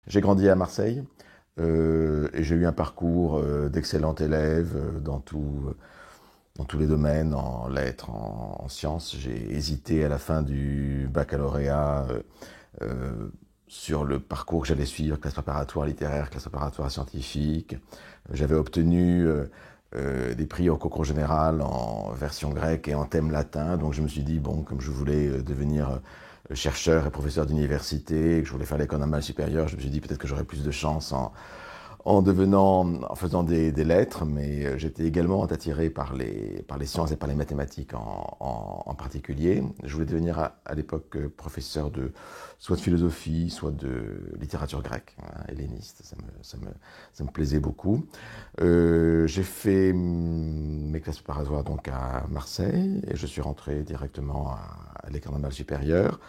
J'ai grandi à Marseille et j'ai eu un parcours d'excellent élève dans tous les domaines, en lettres, en sciences. J'ai hésité à la fin du baccalauréat euh, sur le parcours que j'allais suivre, classe préparatoire littéraire, classe préparatoire scientifique. J'avais obtenu des prix au concours général en version grecque et en thème latin, donc je me suis dit, bon, comme je voulais devenir chercheur et professeur d'université, que je voulais faire l'école normale supérieure, je me suis dit peut-être que j'aurais plus de chance en faisant des lettres, mais j'étais également attiré par les sciences et par les mathématiques en particulier. Je voulais devenir à l'époque professeur soit de philosophie, soit de littérature grecque, hein, helléniste. Ça me plaisait beaucoup. J'ai fait mes classes préparatoires donc à Marseille et je suis rentré directement à l'école normale supérieure.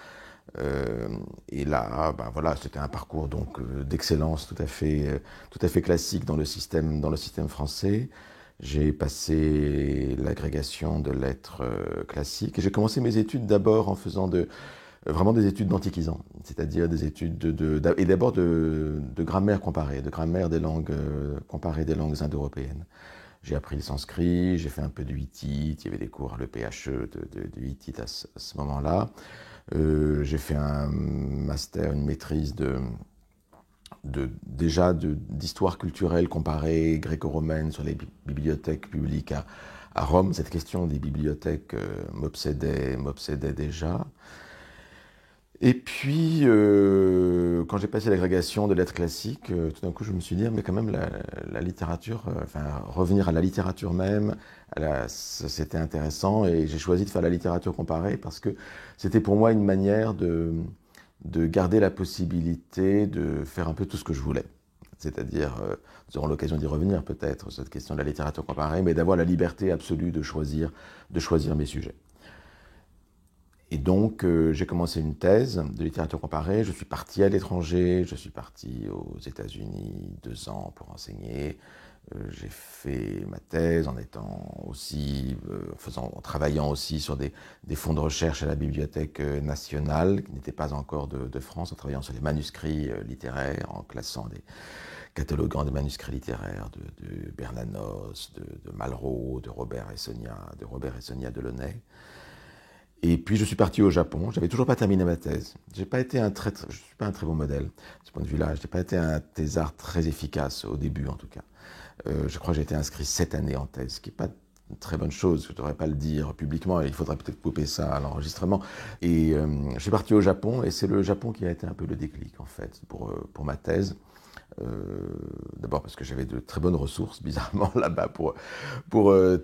Et là, ben voilà, c'était un parcours donc d'excellence tout à fait classique dans le système français. J'ai passé l'agrégation de lettres classiques et j'ai commencé mes études d'abord en faisant vraiment des études d'antiquisants, c'est-à-dire des études et d'abord de grammaire comparée, de grammaire des langues comparée des langues indo-européennes. J'ai appris le sanskrit, j'ai fait un peu de hittite, il y avait des cours, le PHE de hittite à ce moment-là. J'ai fait un master, une maîtrise d'histoire culturelle comparée gréco-romaine sur les bibliothèques publiques à Rome. Cette question des bibliothèques m'obsédait déjà. Et puis, quand j'ai passé l'agrégation de lettres classiques, tout d'un coup, je me suis dit, ah, mais quand même, la littérature, enfin, revenir à la littérature même, c'était intéressant. Et j'ai choisi de faire la littérature comparée parce que c'était pour moi une manière de garder la possibilité de faire un peu tout ce que je voulais. C'est-à-dire, nous aurons l'occasion d'y revenir peut-être, cette question de la littérature comparée, mais d'avoir la liberté absolue de choisir mes sujets. Et donc, j'ai commencé une thèse de littérature comparée. Je suis parti à l'étranger. Je suis parti aux États-Unis 2 ans pour enseigner. J'ai fait ma thèse en étant aussi, en travaillant aussi sur des fonds de recherche à la Bibliothèque nationale, qui n'était pas encore de France, en travaillant sur les manuscrits littéraires, en cataloguant des manuscrits littéraires de Bernanos, de Malraux, de Robert et Sonia Delaunay. Et puis je suis parti au Japon. J'avais toujours pas terminé ma thèse. Je suis pas un très bon modèle de ce point de vue-là. Je n'ai pas été un thésard très efficace au début, en tout cas. Je crois que j'ai été inscrit 7 années en thèse, ce qui n'est pas une très bonne chose. Je ne devrais pas le dire publiquement. Il faudrait peut-être couper ça à l'enregistrement. Et je suis parti au Japon, et c'est le Japon qui a été un peu le déclic, en fait, pour ma thèse. D'abord parce que j'avais de très bonnes ressources, bizarrement, là-bas pour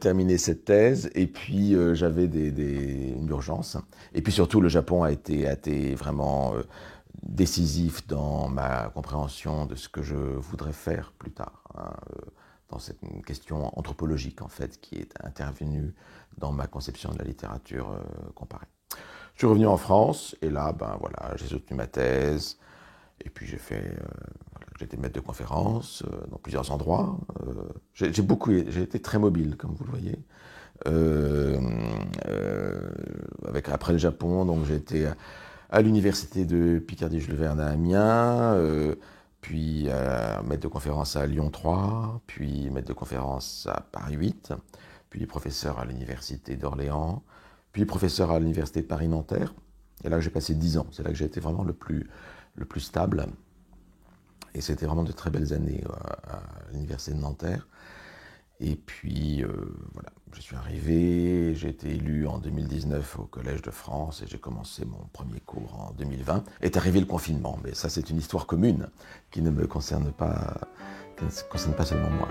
terminer cette thèse. Et puis, j'avais une urgence. Et puis surtout, le Japon a été vraiment décisif dans ma compréhension de ce que je voudrais faire plus tard, hein, dans cette question anthropologique, en fait, qui est intervenue dans ma conception de la littérature comparée. Je suis revenu en France, et là, ben voilà, j'ai soutenu ma thèse, et puis j'ai été maître de conférence dans plusieurs endroits. J'ai été très mobile, comme vous le voyez. Après le Japon, donc j'ai été à l'université de Picardie-Jules Verne à Amiens, puis maître de conférence à Lyon 3, puis maître de conférence à Paris 8, puis professeur à l'université d'Orléans, puis professeur à l'université de Paris-Nanterre. Et là, j'ai passé 10 ans. C'est là que j'ai été vraiment le plus stable. Et c'était vraiment de très belles années à l'université de Nanterre. Et puis, voilà, je suis arrivé, j'ai été élu en 2019 au Collège de France et j'ai commencé mon premier cours en 2020. Est arrivé le confinement, mais ça c'est une histoire commune qui ne me concerne pas, qui ne concerne pas seulement moi.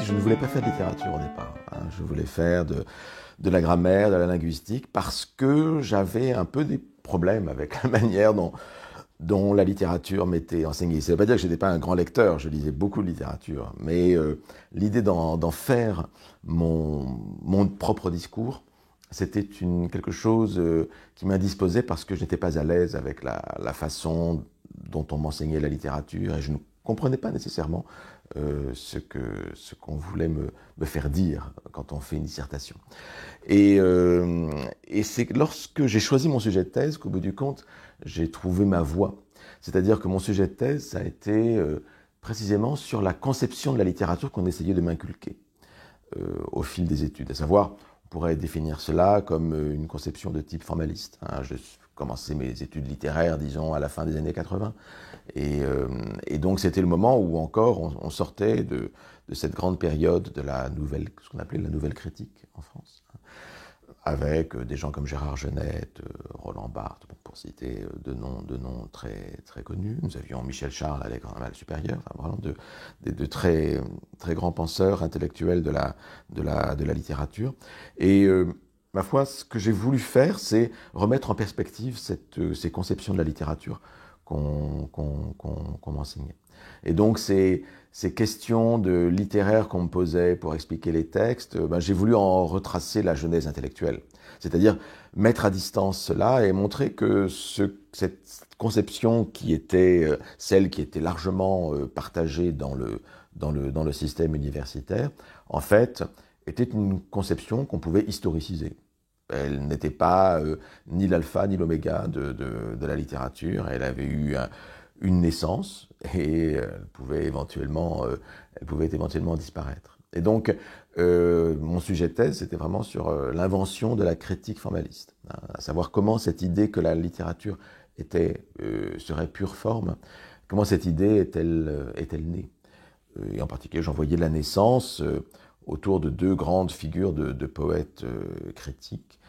Je ne voulais pas faire de littérature au départ, hein. Je voulais faire de la grammaire, de la linguistique, parce que j'avais un peu des problèmes avec la manière dont la littérature m'était enseignée. Ça ne veut pas dire que je n'étais pas un grand lecteur, je lisais beaucoup de littérature, mais l'idée d'en faire mon propre discours, c'était quelque chose qui m'indisposait parce que je n'étais pas à l'aise avec la façon dont on m'enseignait la littérature et je ne comprenais pas nécessairement ce qu'on voulait me faire dire quand on fait une dissertation. Et c'est lorsque j'ai choisi mon sujet de thèse qu'au bout du compte, j'ai trouvé ma voie. C'est-à-dire que mon sujet de thèse, ça a été précisément sur la conception de la littérature qu'on essayait de m'inculquer au fil des études. À savoir, on pourrait définir cela comme une conception de type formaliste. Je commençais mes études littéraires, disons, à la fin des années 80. Et donc, c'était le moment où encore on sortait de cette grande période de la nouvelle, ce qu'on appelait la nouvelle critique en France, avec des gens comme Gérard Genette, Roland Barthes, pour citer de noms très, très connus. Nous avions Michel Charles à l'École normale supérieure, vraiment de très, très grands penseurs intellectuels de la littérature. Et ma foi, ce que j'ai voulu faire, c'est remettre en perspective ces conceptions de la littérature qu'on m'enseignait. Et donc, ces questions de littéraire qu'on me posait pour expliquer les textes, j'ai voulu en retracer la genèse intellectuelle. C'est-à-dire mettre à distance cela et montrer que cette conception qui était celle qui était largement partagée dans le système universitaire, en fait, était une conception qu'on pouvait historiciser. Elle n'était pas ni l'alpha ni l'oméga de la littérature. Elle avait eu une naissance et elle pouvait éventuellement disparaître. Et donc, mon sujet de thèse, c'était vraiment sur l'invention de la critique formaliste, à savoir comment cette idée que la littérature serait pure forme, comment cette idée est-elle née. Et en particulier, j'en voyais la naissance autour de deux grandes figures de poètes critiques,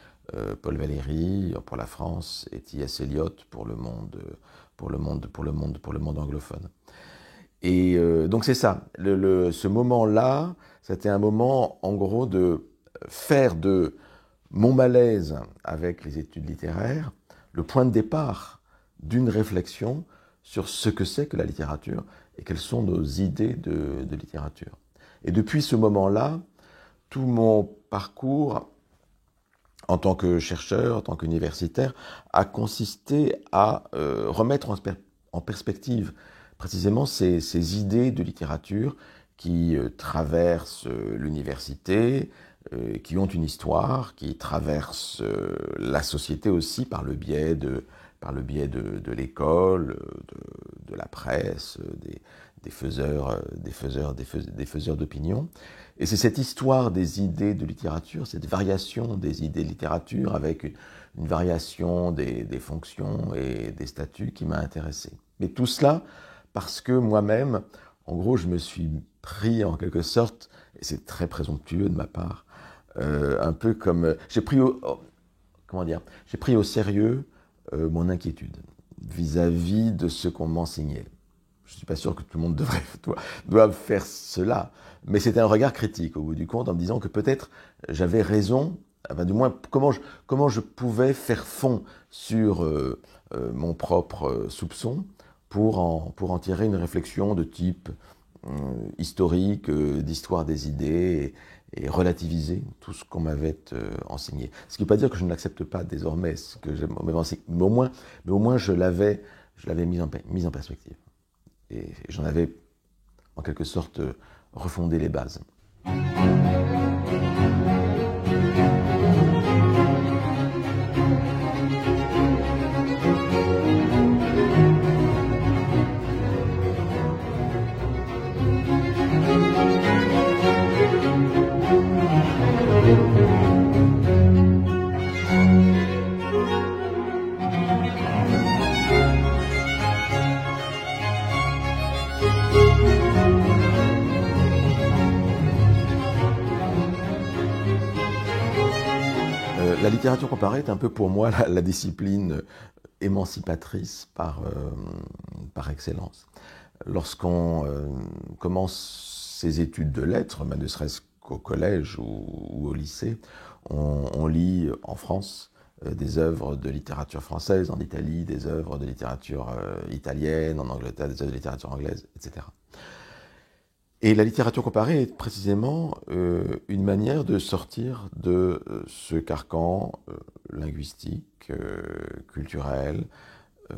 Paul Valéry pour la France et T.S. Eliot pour le monde anglophone. Et donc c'est ça, ce moment-là, c'était un moment en gros de faire de mon malaise avec les études littéraires le point de départ d'une réflexion sur ce que c'est que la littérature et quelles sont nos idées de littérature. Et depuis ce moment-là, tout mon parcours en tant que chercheur, en tant qu'universitaire, a consisté à remettre en perspective précisément ces idées de littérature qui traversent l'université, qui ont une histoire, qui traversent la société aussi par le biais de l'école, de la presse, des faiseurs d'opinion. Et c'est cette histoire des idées de littérature, cette variation des idées de littérature avec une variation des fonctions et des statuts qui m'a intéressé. Mais tout cela parce que moi-même, en gros, je me suis pris en quelque sorte, et c'est très présomptueux de ma part, un peu comme... J'ai pris au sérieux mon inquiétude vis-à-vis de ce qu'on m'enseignait. Je ne suis pas sûr que tout le monde doit faire cela, mais c'était un regard critique au bout du compte en me disant que peut-être j'avais raison, enfin, du moins comment je pouvais faire fond sur mon propre soupçon pour en tirer une réflexion de type historique, d'histoire des idées et relativiser tout ce qu'on m'avait enseigné. Ce qui ne veut pas dire que je n'accepte pas désormais ce que m'avait enseigné, mais au moins je l'avais mis en perspective. Et j'en avais, en quelque sorte, refondé les bases. La littérature comparée est un peu pour moi la discipline émancipatrice par excellence. Lorsqu'on commence ses études de lettres, ne serait-ce qu'au collège ou au lycée, on lit en France des œuvres de littérature française, en Italie des œuvres de littérature italienne, en Angleterre des œuvres de littérature anglaise, etc. Et la littérature comparée est précisément une manière de sortir de ce carcan linguistique, culturel, euh,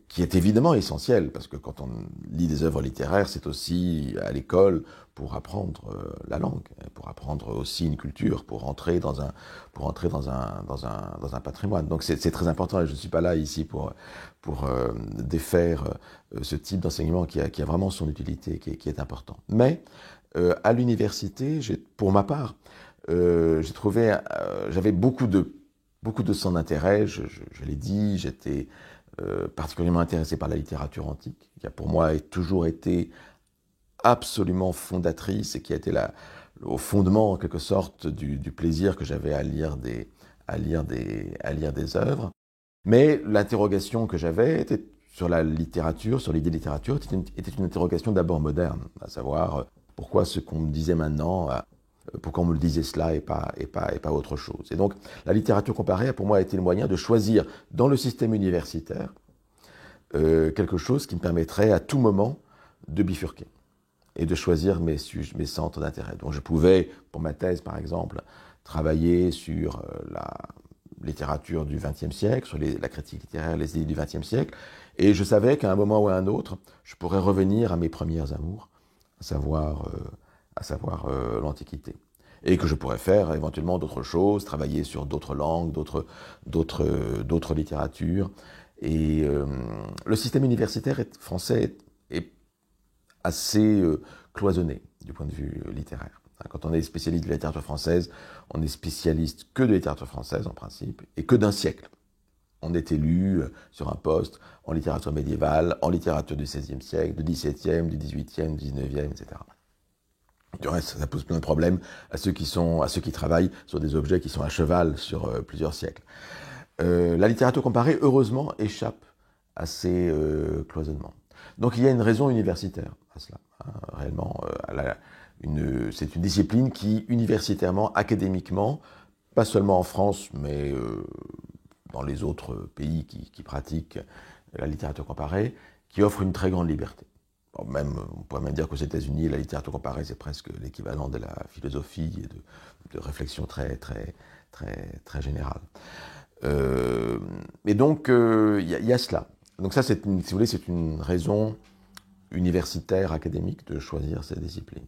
qui est évidemment essentiel, parce que quand on lit des œuvres littéraires, c'est aussi à l'école pour apprendre la langue, pour apprendre aussi une culture, pour entrer dans un patrimoine. Donc c'est très important, et je ne suis pas là ici pour défaire ce type d'enseignement qui a vraiment son utilité, qui est important. Mais à l'université, pour ma part, j'ai trouvé, j'avais beaucoup de centres d'intérêt, je l'ai dit, j'étais particulièrement intéressé par la littérature antique, qui a pour moi toujours été absolument fondatrice et qui a été au fondement, en quelque sorte, du plaisir que j'avais à lire des œuvres. Mais l'interrogation que j'avais était sur la littérature, sur l'idée de littérature, était une interrogation d'abord moderne, à savoir pourquoi ce qu'on me disait maintenant, pourquoi on me le disait cela et pas autre chose. Et donc, la littérature comparée a pour moi été le moyen de choisir dans le système universitaire quelque chose qui me permettrait à tout moment de bifurquer et de choisir mes centres d'intérêt. Donc je pouvais, pour ma thèse par exemple, travailler sur la littérature du XXe siècle, sur la critique littéraire, les idées du XXe siècle, et je savais qu'à un moment ou à un autre, je pourrais revenir à mes premières amours, à savoir l'Antiquité. Et que je pourrais faire éventuellement d'autres choses, travailler sur d'autres langues, d'autres littératures. Et le système universitaire français est assez cloisonné du point de vue littéraire. Quand on est spécialiste de la littérature française, on est spécialiste que de littérature française en principe, et que d'un siècle. On est élu sur un poste en littérature médiévale, en littérature du XVIe siècle, du XVIIe, du XVIIIe, du XIXe, etc. Du reste, ça pose plein de problèmes à ceux qui travaillent sur des objets qui sont à cheval sur plusieurs siècles. La littérature comparée, heureusement, échappe à ces cloisonnements. Donc il y a une raison universitaire à cela. Réellement, c'est une discipline qui, universitairement, académiquement, pas seulement en France, mais dans les autres pays qui pratiquent la littérature comparée, qui offre une très grande liberté. Bon, on pourrait même dire qu'aux États-Unis, la littérature comparée, c'est presque l'équivalent de la philosophie et de réflexion très générale. Et donc, y a cela. Donc ça, si vous voulez, c'est une raison universitaire, académique, de choisir cette discipline.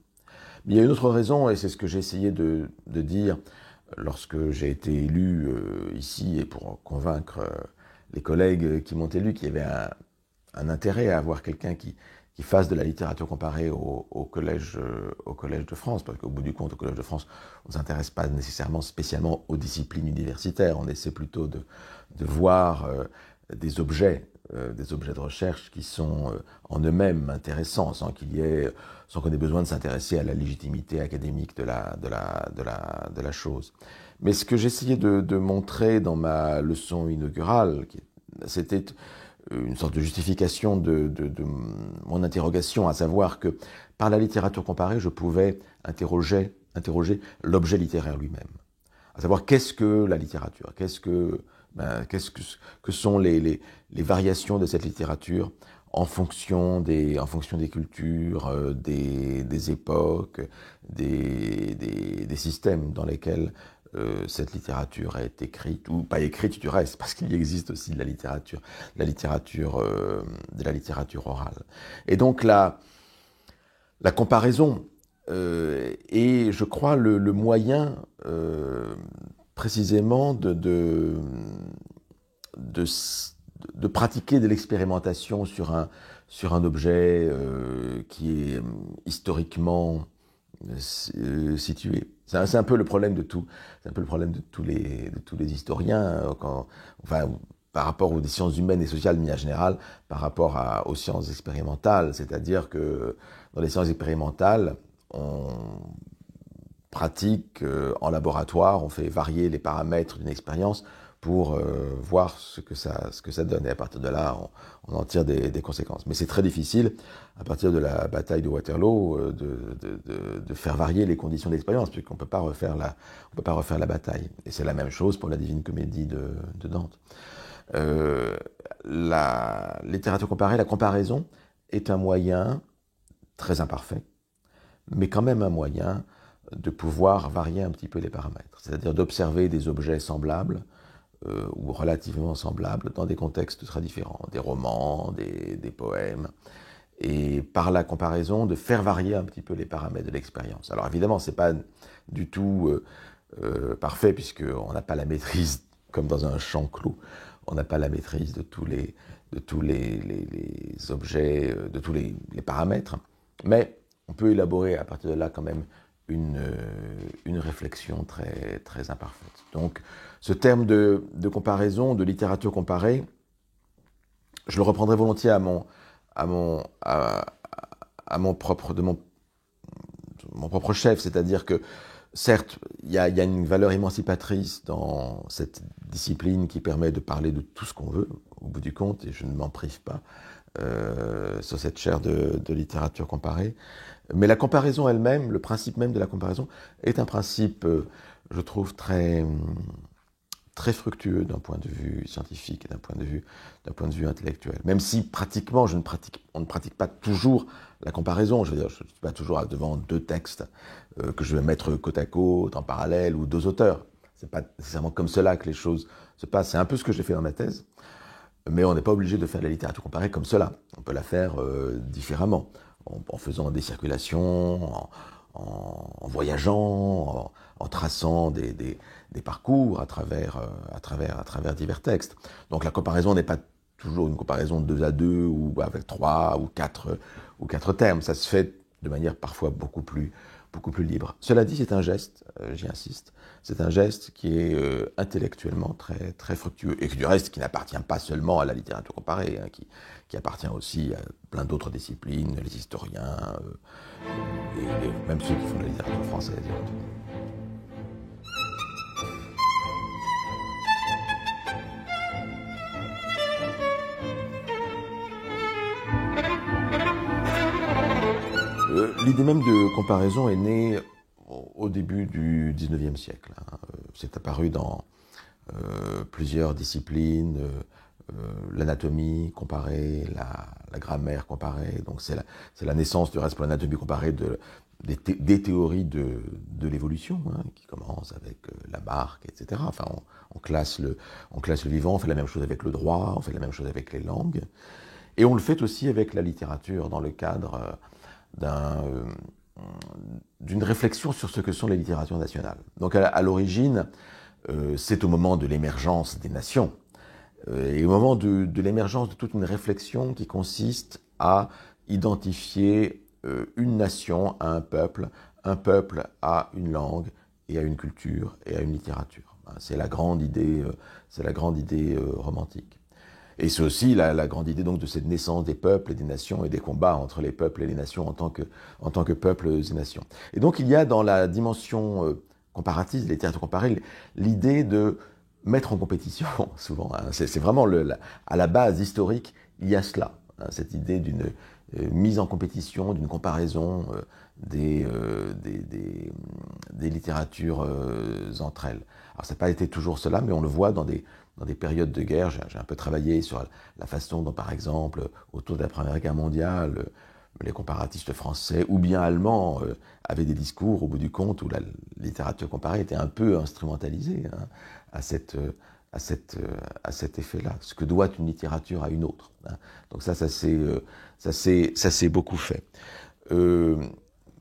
Mais il y a une autre raison, et c'est ce que j'ai essayé de dire lorsque j'ai été élu ici, et pour convaincre les collègues qui m'ont élu, qu'il y avait un intérêt à avoir quelqu'un qui fasse de la littérature comparée au collège de France, parce qu'au bout du compte, au Collège de France, on ne s'intéresse pas nécessairement spécialement aux disciplines universitaires, on essaie plutôt de voir des objets de recherche qui sont en eux-mêmes intéressants, sans qu'on ait besoin de s'intéresser à la légitimité académique de la chose. Mais ce que j'essayais de montrer dans ma leçon inaugurale, c'était une sorte de justification de mon interrogation, à savoir que par la littérature comparée, je pouvais interroger l'objet littéraire lui-même. À savoir, qu'est-ce que la littérature ? Qu'est-ce que sont les variations de cette littérature en fonction des cultures, des époques, des systèmes dans lesquels cette littérature est écrite, ou pas écrite du reste, parce qu'il existe aussi de la littérature orale. Et donc la comparaison est, je crois, le moyen précisément de pratiquer de l'expérimentation sur un objet qui est historiquement situé. C'est un peu le problème de tout. C'est un peu le problème de tous les historiens, par rapport aux sciences humaines et sociales de manière générale, par rapport aux sciences expérimentales. C'est-à-dire que dans les sciences expérimentales, on pratique en laboratoire, on fait varier les paramètres d'une expérience pour voir ce que ça donne. Et à partir de là, on en tire des conséquences. Mais c'est très difficile, à partir de la bataille de Waterloo, de faire varier les conditions d'expérience, puisqu'on ne peut pas refaire la bataille. Et c'est la même chose pour la Divine Comédie de Dante. La littérature comparée, la comparaison, est un moyen très imparfait, mais quand même un moyen de pouvoir varier un petit peu les paramètres. C'est-à-dire d'observer des objets semblables, ou relativement semblables dans des contextes très différents, des romans, des poèmes, et par la comparaison de faire varier un petit peu les paramètres de l'expérience. Alors évidemment, c'est pas du tout parfait, puisqu'on n'a pas la maîtrise, comme dans un champ clos, on n'a pas la maîtrise de tous les objets, de tous les paramètres, mais on peut élaborer à partir de là quand même une réflexion très, très imparfaite. Donc ce terme de comparaison, de littérature comparée, je le reprendrai volontiers à mon propre chef, c'est-à-dire que certes, il y a une valeur émancipatrice dans cette discipline qui permet de parler de tout ce qu'on veut, au bout du compte, et je ne m'en prive pas sur cette chaire de littérature comparée. Mais la comparaison elle-même, le principe même de la comparaison, est un principe, je trouve, très, très fructueux d'un point de vue scientifique et d'un point de vue intellectuel. Même si pratiquement, on ne pratique pas toujours la comparaison. Je veux dire, je ne suis pas toujours devant deux textes que je vais mettre côte à côte, en parallèle, ou deux auteurs. C'est pas nécessairement comme cela que les choses se passent. C'est un peu ce que j'ai fait dans ma thèse, mais on n'est pas obligé de faire de la littérature comparée comme cela. On peut la faire différemment, en faisant des circulations, en voyageant, en traçant des parcours à travers divers textes. Donc la comparaison n'est pas toujours une comparaison de 2 à 2 ou avec 3 ou 4 termes. Ça se fait de manière parfois beaucoup plus libre. Cela dit, c'est un geste, j'y insiste, c'est un geste qui est intellectuellement très, très fructueux, et du reste qui n'appartient pas seulement à la littérature comparée, hein, qui appartient aussi à plein d'autres disciplines, les historiens, et même ceux qui font la littérature française. L'idée même de comparaison est née au début du XIXe siècle. Hein. C'est apparu dans plusieurs disciplines, l'anatomie comparée, la grammaire comparée. Donc c'est la naissance, du reste, pour l'anatomie comparée, des théories de l'évolution, hein, qui commencent avec Lamarck, etc. Enfin, on classe le vivant, on fait la même chose avec le droit, on fait la même chose avec les langues. Et on le fait aussi avec la littérature, dans le cadre d'une réflexion sur ce que sont les littératures nationales. Donc à l'origine, c'est au moment de l'émergence des nations, et au moment de l'émergence de toute une réflexion qui consiste à identifier une nation à un peuple à une langue et à une culture et à une littérature. C'est la grande idée, romantique. Et c'est aussi la grande idée donc de cette naissance des peuples et des nations et des combats entre les peuples et les nations en tant que peuples et nations. Et donc il y a dans la dimension comparatiste, la littérature comparée, l'idée de mettre en compétition, souvent. Hein, c'est vraiment à la base historique, il y a cela, hein, cette idée d'une mise en compétition, d'une comparaison des littératures entre elles. Alors ça n'a pas été toujours cela, mais on le voit dans des périodes de guerre. J'ai un peu travaillé sur la façon dont, par exemple, autour de la Première Guerre mondiale, les comparatistes français ou bien allemands avaient des discours, au bout du compte, où la littérature comparée était un peu instrumentalisée, hein, à cet effet-là. Ce que doit une littérature à une autre. Hein. Donc ça s'est beaucoup fait.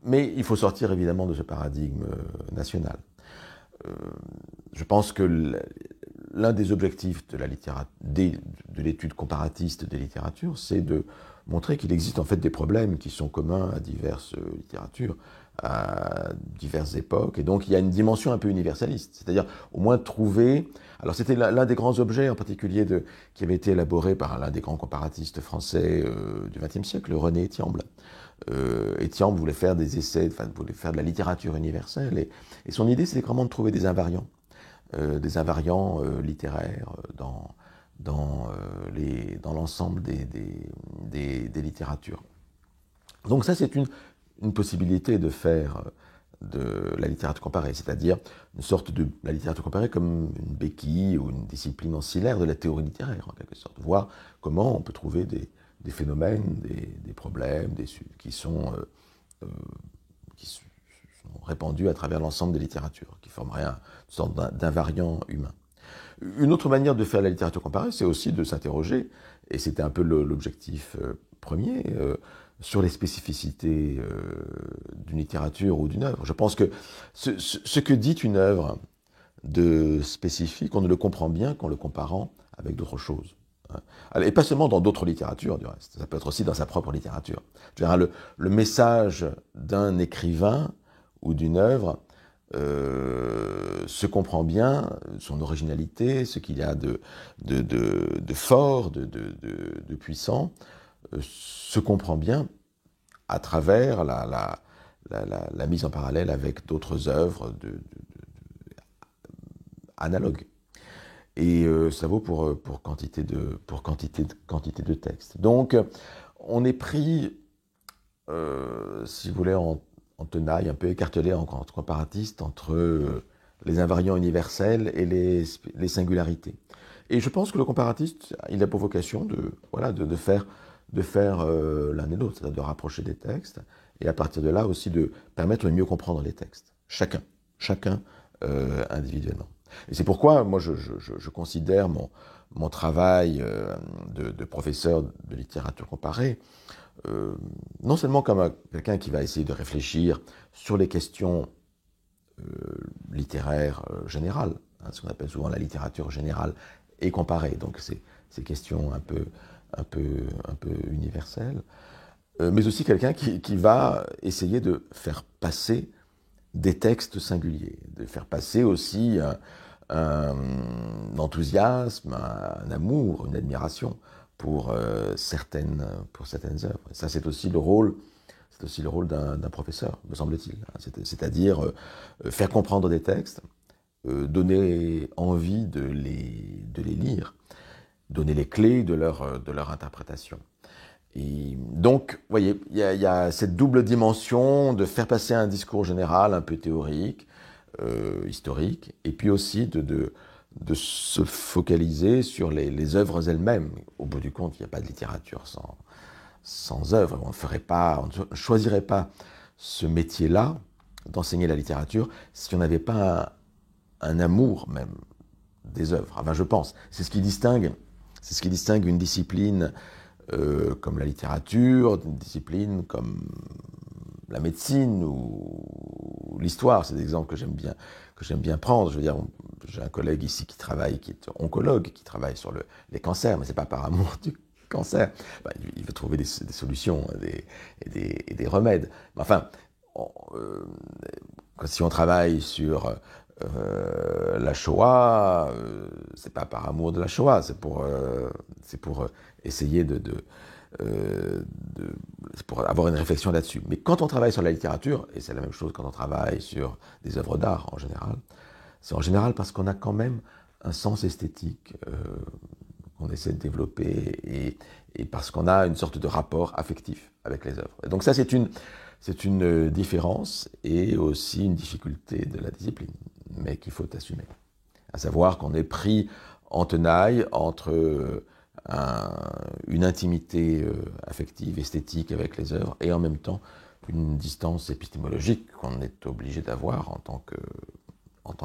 Mais il faut sortir évidemment de ce paradigme national. Je pense que l'un des objectifs de l'étude comparatiste des littératures, c'est de montrer qu'il existe en fait des problèmes qui sont communs à diverses littératures, à diverses époques, et donc il y a une dimension un peu universaliste, c'est-à-dire au moins trouver... Alors c'était l'un des grands objets en particulier qui avait été élaboré par l'un des grands comparatistes français du XXe siècle, René Etiamble. Etiamble voulait faire des essais, voulait faire de la littérature universelle, et son idée c'était vraiment de trouver des invariants littéraires dans l'ensemble des littératures. Donc ça, c'est une possibilité de faire de la littérature comparée, c'est-à-dire une sorte de la littérature comparée comme une béquille ou une discipline ancillaire de la théorie littéraire, en quelque sorte. Voir comment on peut trouver des phénomènes, des problèmes qui sont répandus à travers l'ensemble des littératures, qui formeraient une sorte d'invariant humain. Une autre manière de faire la littérature comparée, c'est aussi de s'interroger, et c'était un peu l'objectif premier, sur les spécificités d'une littérature ou d'une œuvre. Je pense que ce que dit une œuvre de spécifique, on ne le comprend bien qu'en le comparant avec d'autres choses. Et pas seulement dans d'autres littératures, du reste. Ça peut être aussi dans sa propre littérature. Je veux dire, le message d'un écrivain ou d'une œuvre se comprend bien, son originalité, ce qu'il y a de fort, de puissant, se comprend bien à travers la mise en parallèle avec d'autres œuvres analogues. Et ça vaut pour quantité de textes. Donc, on est pris, si vous voulez, en tenaille, un peu écartelé en comparatiste entre les invariants universels et les singularités. Et je pense que le comparatiste, il a pour vocation de faire l'un et l'autre, c'est-à-dire de rapprocher des textes, et à partir de là aussi de permettre de mieux comprendre les textes. Chacun individuellement. Et c'est pourquoi moi je considère mon travail de professeur de littérature comparée non seulement comme quelqu'un qui va essayer de réfléchir sur les questions littéraires générales, ce qu'on appelle souvent la littérature générale et comparée, donc ces questions un peu universelles, mais aussi quelqu'un qui va essayer de faire passer des textes singuliers, de faire passer aussi un enthousiasme, un amour, une admiration pour certaines œuvres. Et ça, c'est aussi le rôle d'un professeur, me semble-t-il. C'est-à-dire faire comprendre des textes, donner envie de les lire, donner les clés de leur interprétation. Et donc, vous voyez, il y a cette double dimension de faire passer un discours général un peu théorique, historique, et puis aussi de se focaliser sur les œuvres elles-mêmes. Au bout du compte, il n'y a pas de littérature sans œuvre. On ne choisirait pas ce métier-là, d'enseigner la littérature, si on n'avait pas un amour même des œuvres. Enfin, je pense. C'est ce qui distingue une discipline comme la littérature, une discipline comme la médecine ou l'histoire. C'est des exemples que j'aime bien prendre. Je veux dire, j'ai un collègue ici qui est oncologue, qui travaille sur les cancers, mais c'est pas par amour du cancer. Ben, il veut trouver des solutions et des remèdes. Mais enfin, si on travaille sur la Shoah, c'est pas par amour de la Shoah, c'est pour essayer pour avoir une réflexion là-dessus. Mais quand on travaille sur la littérature, et c'est la même chose quand on travaille sur des œuvres d'art en général, c'est en général parce qu'on a quand même un sens esthétique qu'on essaie de développer et parce qu'on a une sorte de rapport affectif avec les œuvres. Et donc ça, c'est une différence et aussi une difficulté de la discipline, mais qu'il faut assumer. À savoir qu'on est pris en tenaille entre une intimité affective, esthétique avec les œuvres, et en même temps une distance épistémologique qu'on est obligé d'avoir en tant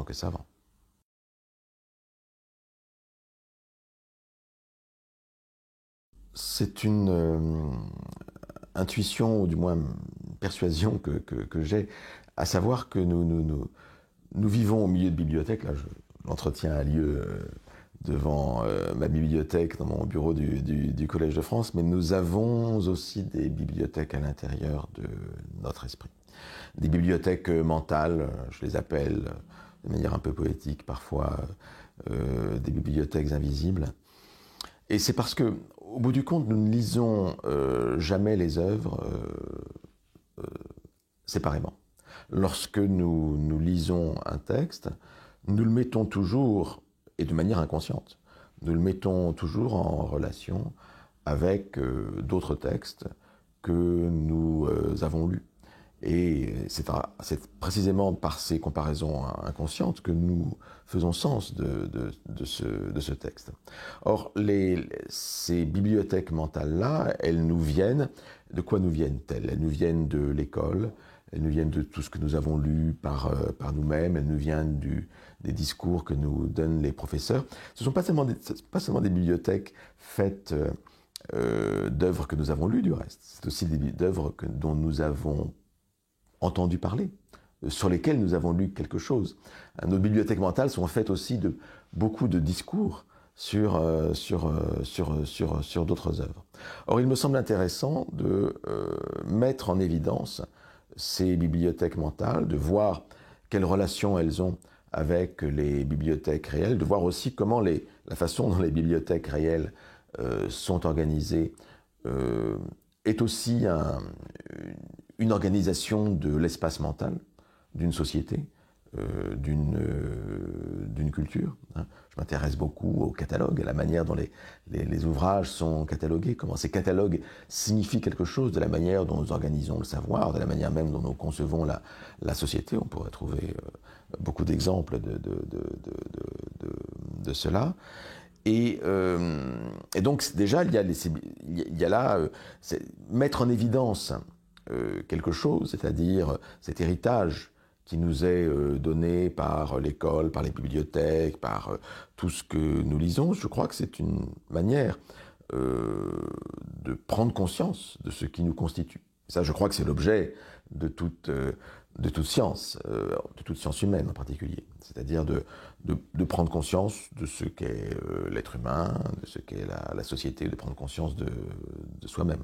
que savant. C'est une intuition, ou du moins une persuasion que j'ai, à savoir que nous vivons au milieu de bibliothèques. Là, l'entretien a lieu devant ma bibliothèque, dans mon bureau du Collège de France, mais nous avons aussi des bibliothèques à l'intérieur de notre esprit. Des bibliothèques mentales, je les appelle de manière un peu poétique parfois, des bibliothèques invisibles. Et c'est parce que, au bout du compte, nous ne lisons jamais les œuvres séparément. Lorsque nous lisons un texte, nous le mettons toujours, et de manière inconsciente, nous le mettons toujours en relation avec d'autres textes que nous avons lus. Et c'est précisément par ces comparaisons inconscientes que nous faisons sens de ce texte. Or, ces bibliothèques mentales-là, elles nous viennent, de quoi nous viennent-elles? Elles nous viennent de l'école, elles nous viennent de tout ce que nous avons lu par nous-mêmes, elles nous viennent des discours que nous donnent les professeurs. Ce ne sont pas seulement des bibliothèques faites d'œuvres que nous avons lues du reste, c'est aussi d'œuvres dont nous avons entendu parler, sur lesquelles nous avons lu quelque chose. Nos bibliothèques mentales sont faites aussi de beaucoup de discours sur d'autres œuvres. Or, il me semble intéressant de mettre en évidence ces bibliothèques mentales, de voir quelles relations elles ont avec les bibliothèques réelles, de voir aussi comment la façon dont les bibliothèques réelles sont organisées est aussi une organisation de l'espace mental d'une société, d'une culture. Je m'intéresse beaucoup au catalogue, à la manière dont les ouvrages sont catalogués, comment ces catalogues signifient quelque chose, de la manière dont nous organisons le savoir, de la manière même dont nous concevons la société. On pourrait trouver beaucoup d'exemples de cela. Et donc déjà, il y a là mettre en évidence quelque chose, c'est-à-dire cet héritage qui nous est donné par l'école, par les bibliothèques, par tout ce que nous lisons. Je crois que c'est une manière de prendre conscience de ce qui nous constitue. Ça, je crois que c'est l'objet de toute science humaine en particulier. C'est-à-dire de prendre conscience de ce qu'est l'être humain, de ce qu'est la société, de prendre conscience de soi-même.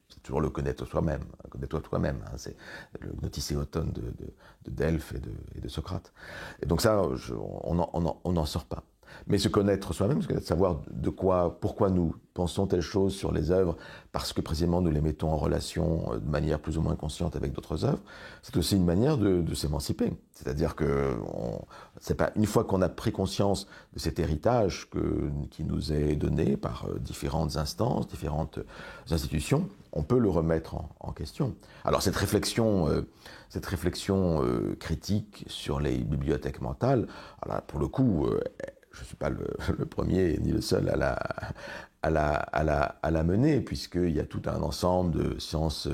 C'est toujours le connaître soi-même, connais-toi toi-même. C'est le gnotisséoton de Delphes et de Socrate. Et donc ça, on n'en sort pas. Mais se connaître soi-même, savoir pourquoi nous pensons telle chose sur les œuvres, parce que précisément nous les mettons en relation de manière plus ou moins consciente avec d'autres œuvres, c'est aussi une manière de s'émanciper. C'est-à-dire que c'est pas une fois qu'on a pris conscience de cet héritage qui nous est donné par différentes instances, différentes institutions, on peut le remettre en question. Alors cette réflexion critique sur les bibliothèques mentales, alors pour le coup, je ne suis pas le premier ni le seul à la mener, puisqu'il y a tout un ensemble de sciences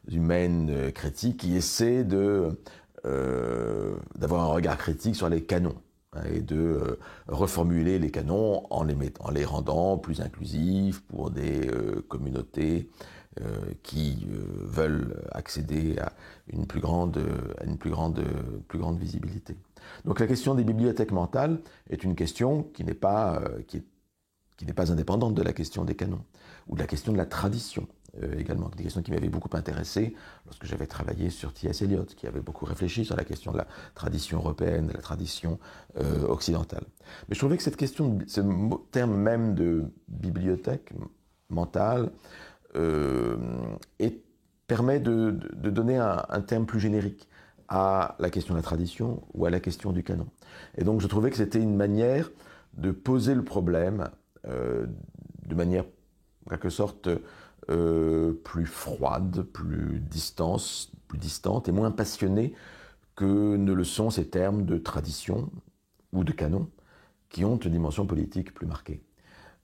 humaines critiques qui essaient d'avoir un regard critique sur les canons et de reformuler les canons en les rendant plus inclusifs pour des communautés qui veulent accéder à une plus grande visibilité. Donc la question des bibliothèques mentales est une question qui n'est pas indépendante de la question des canons, ou de la question de la tradition également, des questions qui m'avaient beaucoup intéressé lorsque j'avais travaillé sur T.S. Eliot, qui avait beaucoup réfléchi sur la question de la tradition européenne, de la tradition occidentale. Mais je trouvais que cette question, ce terme même de bibliothèque mentale, permet de donner un terme plus générique à la question de la tradition ou à la question du canon. Et donc je trouvais que c'était une manière de poser le problème de manière, en quelque sorte, plus froide, plus distante et moins passionnée que ne le sont ces termes de tradition ou de canon qui ont une dimension politique plus marquée.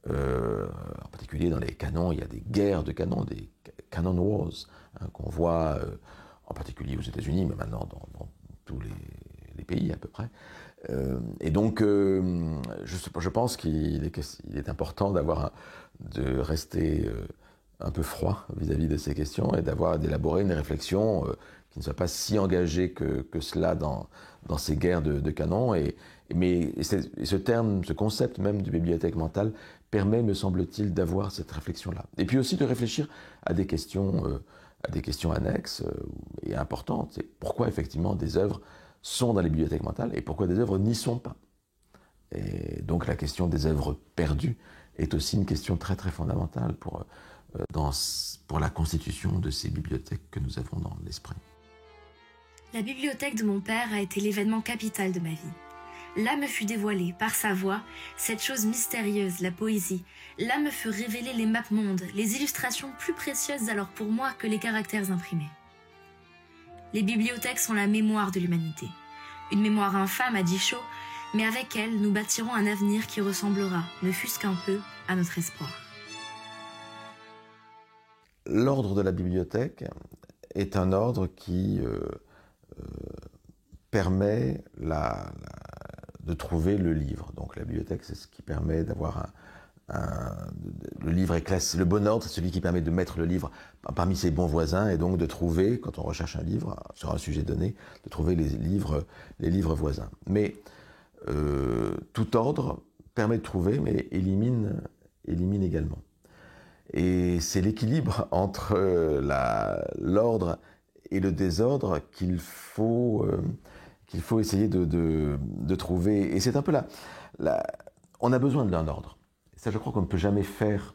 En particulier dans les canons, il y a des guerres de canons, des canon wars, qu'on voit en particulier aux États-Unis, mais maintenant dans tous les pays à peu près. Et donc, je pense qu'il est important de rester un peu froid vis-à-vis de ces questions et d'élaborer une réflexion qui ne soit pas si engagée que cela dans ces guerres de canons. Mais ce terme, ce concept même de bibliothèque mentale permet, me semble-t-il, d'avoir cette réflexion-là. Et puis aussi de réfléchir à des questions annexes et importantes. C'est pourquoi effectivement des œuvres sont dans les bibliothèques mentales et pourquoi des œuvres n'y sont pas. Et donc la question des œuvres perdues est aussi une question très très fondamentale pour la constitution de ces bibliothèques que nous avons dans l'esprit. La bibliothèque de mon père a été l'événement capital de ma vie. Là me fut dévoilée, par sa voix, cette chose mystérieuse, la poésie. Là me furent révélées les mapes-mondes, les illustrations plus précieuses alors pour moi que les caractères imprimés. Les bibliothèques sont la mémoire de l'humanité. Une mémoire infâme, a dit Shaw, mais avec elle, nous bâtirons un avenir qui ressemblera, ne fût-ce qu'un peu, à notre espoir. L'ordre de la bibliothèque est un ordre qui permet de trouver le livre. Donc la bibliothèque, c'est ce qui permet d'avoir le livre est classé. Le bon ordre, c'est celui qui permet de mettre le livre parmi ses bons voisins et donc de trouver, quand on recherche un livre sur un sujet donné, de trouver les livres voisins. Mais tout ordre permet de trouver, mais élimine également. Et c'est l'équilibre entre l'ordre et le désordre qu'il faut essayer de trouver. Et c'est un peu on a besoin d'un ordre. Ça, je crois qu'on ne peut jamais faire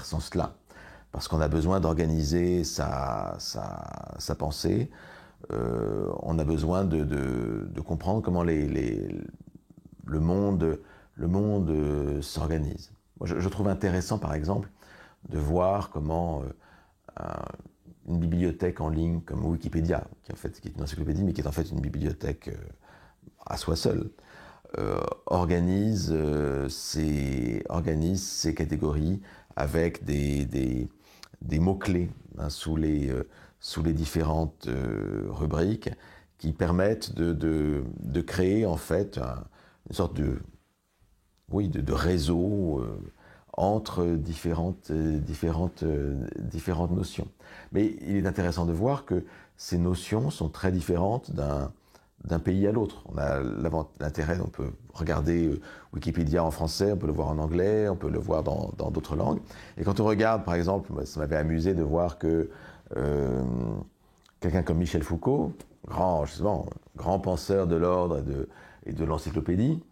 sans cela, parce qu'on a besoin d'organiser sa pensée. On a besoin de comprendre comment le monde s'organise. Moi, je trouve intéressant, par exemple, de voir comment une bibliothèque en ligne comme Wikipédia, qui est une encyclopédie, mais qui est en fait une bibliothèque à soi seule, organise ces catégories avec des mots-clés sous les différentes rubriques qui permettent de créer en fait une sorte de réseau entre différentes notions. Mais il est intéressant de voir que ces notions sont très différentes d'un pays à l'autre. On a l'intérêt, on peut regarder Wikipédia en français, on peut le voir en anglais, on peut le voir dans d'autres langues. Et quand on regarde, par exemple, ça m'avait amusé de voir que quelqu'un comme Michel Foucault, grand penseur de l'ordre et de l'encyclopédie,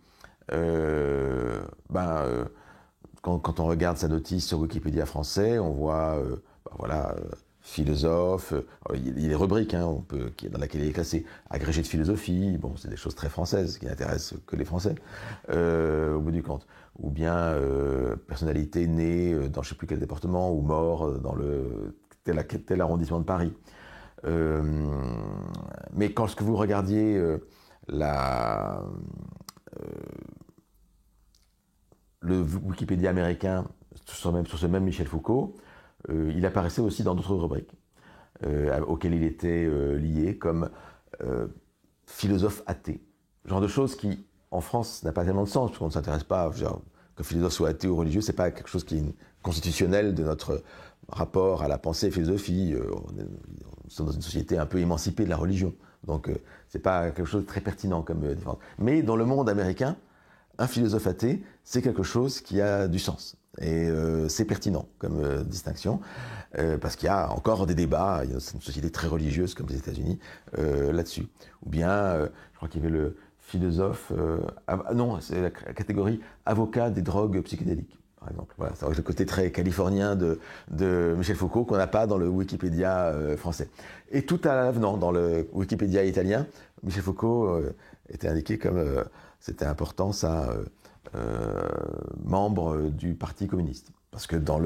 quand on regarde sa notice sur Wikipédia français, on voit, philosophe, il y a des rubriques dans laquelle il est classé, agrégé de philosophie, bon, c'est des choses très françaises qui n'intéressent que les Français, au bout du compte. Ou bien personnalité née dans je ne sais plus quel département, ou mort dans tel arrondissement de Paris. Mais lorsque vous regardiez le Wikipédia américain sur ce même Michel Foucault, il apparaissait aussi dans d'autres rubriques auxquelles il était lié, comme philosophe athée. Genre de choses qui, en France, n'a pas tellement de sens, parce qu'on ne s'intéresse pas, que philosophe soit athée ou religieux, c'est pas quelque chose qui est constitutionnel de notre rapport à la pensée et philosophie. Nous sommes dans une société un peu émancipée de la religion, donc c'est pas quelque chose de très pertinent comme différence. Mais dans le monde américain, un philosophe athée, c'est quelque chose qui a du sens. Et c'est pertinent comme distinction, parce qu'il y a encore des débats, c'est une société très religieuse comme les États-Unis, là-dessus. Ou bien, je crois qu'il y avait le philosophe, c'est la catégorie avocat des drogues psychédéliques, par exemple. Voilà, c'est le côté très californien de Michel Foucault qu'on n'a pas dans le Wikipédia français. Et tout à l'avenant, dans le Wikipédia italien, Michel Foucault était indiqué comme, c'était important, ça, membre du Parti communiste. Parce que dans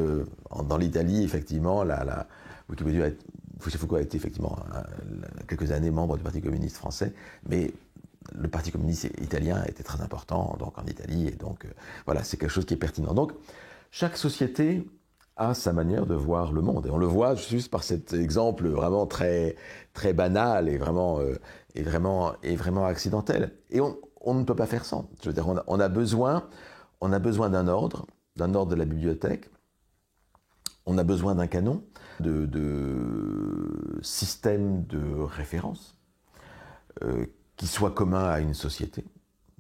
l'Italie, effectivement, Wikipédia, Michel Foucault a été effectivement quelques années membre du Parti communiste français, mais le Parti communiste italien était très important donc en Italie, et donc voilà, c'est quelque chose qui est pertinent. Donc, chaque société a sa manière de voir le monde, et on le voit juste par cet exemple vraiment très, très banal et vraiment accidentel. Et on ne peut pas faire sans. Je veux dire, on a besoin d'un ordre de la bibliothèque. On a besoin d'un canon, de système de référence qui soit commun à une société,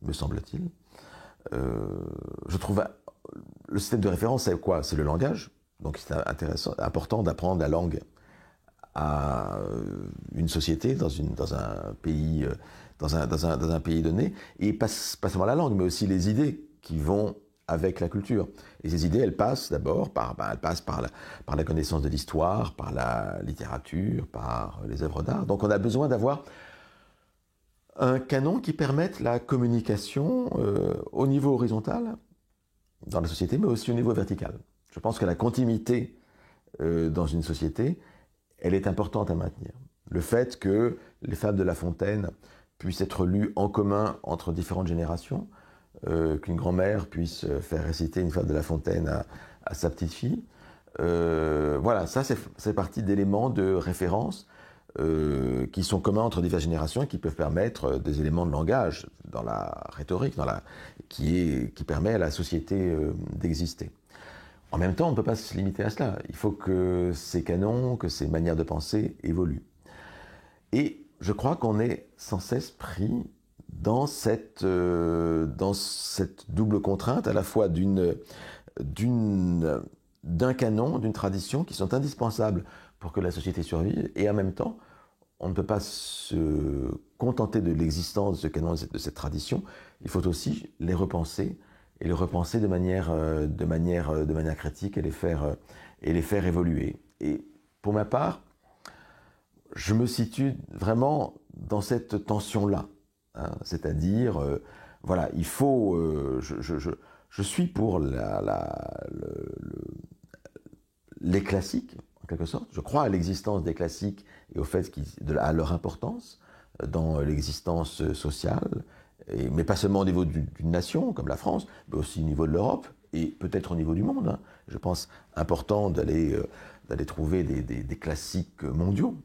me semble-t-il. Je trouve le système de référence, c'est quoi? C'est le langage. Donc c'est important d'apprendre la langue à une société dans un pays donné, et pas seulement la langue, mais aussi les idées qui vont avec la culture. Et ces idées, elles passent d'abord par la connaissance de l'histoire, par la littérature, par les œuvres d'art. Donc on a besoin d'avoir un canon qui permette la communication au niveau horizontal dans la société, mais aussi au niveau vertical. Je pense que la continuité dans une société, elle est importante à maintenir. Le fait que les fables de La Fontaine puissent être lues en commun entre différentes générations, qu'une grand-mère puisse faire réciter une fable de La Fontaine à sa petite fille, Voilà, ça c'est partie d'éléments de référence qui sont communs entre diverses générations et qui peuvent permettre des éléments de langage dans la rhétorique, qui permet à la société d'exister. En même temps, on ne peut pas se limiter à cela. Il faut que ces canons, que ces manières de penser évoluent. Et je crois qu'on est sans cesse pris dans cette double contrainte, à la fois d'un canon, d'une tradition qui sont indispensables pour que la société survive, et en même temps, on ne peut pas se contenter de l'existence de ce canon, de cette tradition. Il faut aussi les repenser, et les repenser de manière critique, et les faire évoluer. Et pour ma part, je me situe vraiment dans cette tension-là, hein, c'est-à-dire, voilà, il faut, je suis pour les classiques, en quelque sorte. Je crois à l'existence des classiques et au fait à leur importance dans l'existence sociale, mais pas seulement au niveau d'une nation comme la France, mais aussi au niveau de l'Europe et peut-être au niveau du monde. Hein. Je pense important d'aller trouver des classiques mondiaux,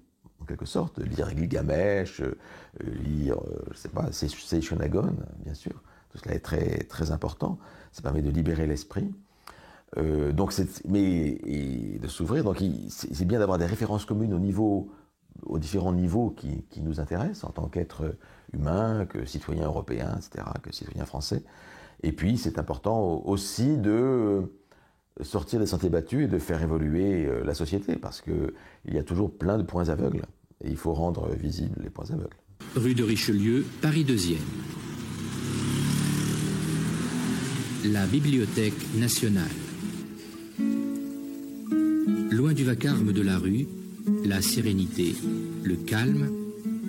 en quelque sorte, lire Gilgamesh, lire, je sais pas, Seishonagon, bien sûr. Tout cela est très, très important. Ça permet de libérer l'esprit. Donc et de s'ouvrir. Donc c'est bien d'avoir des références communes aux différents niveaux qui nous intéressent en tant qu'être humain, que citoyen européen, etc., que citoyen français. Et puis c'est important aussi de sortir des sentiers battus et de faire évoluer la société, parce que il y a toujours plein de points aveugles et il faut rendre visibles les points aveugles. Rue de Richelieu, Paris 2e. La Bibliothèque nationale. Loin du vacarme de la rue, la sérénité, le calme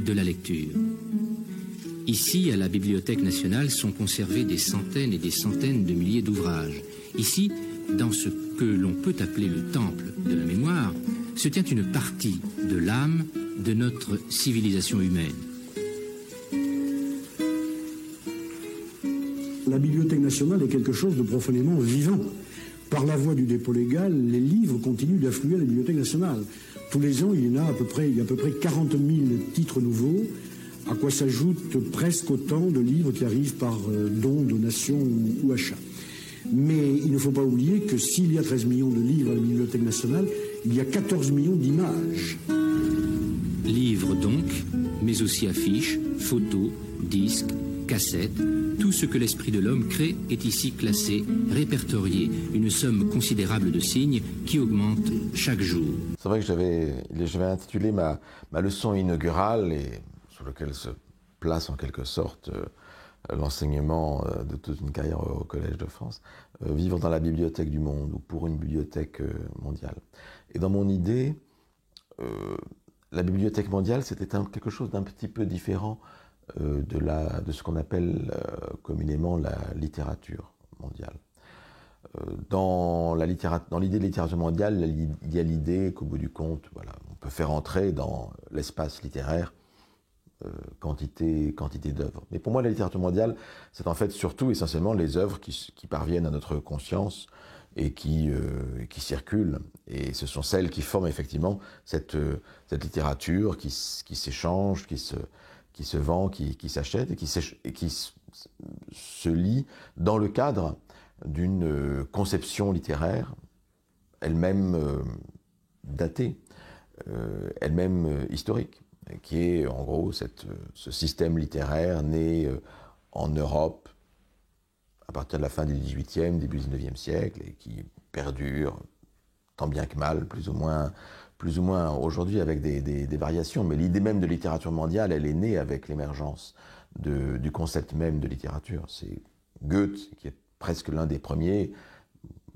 de la lecture. Ici, à la Bibliothèque nationale, sont conservés des centaines et des centaines de milliers d'ouvrages. Ici, dans ce que l'on peut appeler le temple de la mémoire, se tient une partie de l'âme de notre civilisation humaine. La Bibliothèque nationale est quelque chose de profondément vivant. Par la voie du dépôt légal, les livres continuent d'affluer à la Bibliothèque nationale. Tous les ans, il y a à peu près 40 000 titres nouveaux, à quoi s'ajoutent presque autant de livres qui arrivent par dons, donations ou achats. Mais il ne faut pas oublier que s'il y a 13 millions de livres à la Bibliothèque nationale, il y a 14 millions d'images. Livres donc, mais aussi affiches, photos, disques, cassettes, tout ce que l'esprit de l'homme crée est ici classé, répertorié, une somme considérable de signes qui augmente chaque jour. C'est vrai que j'avais intitulé ma leçon inaugurale, et sur laquelle se place en quelque sorte l'enseignement de toute une carrière au Collège de France, vivre dans la bibliothèque du monde, ou pour une bibliothèque mondiale. Et dans mon idée, la bibliothèque mondiale, c'était quelque chose d'un petit peu différent de ce qu'on appelle communément la littérature mondiale. Dans l'idée de littérature mondiale, il y a l'idée qu'au bout du compte, voilà, on peut faire entrer dans l'espace littéraire quantité d'œuvres. Mais pour moi, la littérature mondiale, c'est en fait surtout essentiellement les œuvres qui parviennent à notre conscience et qui circulent. Et ce sont celles qui forment effectivement cette littérature qui s'échange, qui se vend, qui s'achète et qui se lie dans le cadre d'une conception littéraire, elle-même datée, elle-même historique, qui est en gros ce système littéraire né en Europe à partir de la fin du XVIIIe, début du XIXe siècle, et qui perdure tant bien que mal, plus ou moins aujourd'hui avec des variations. Mais l'idée même de littérature mondiale, elle est née avec l'émergence du concept même de littérature. C'est Goethe qui est presque l'un des premiers,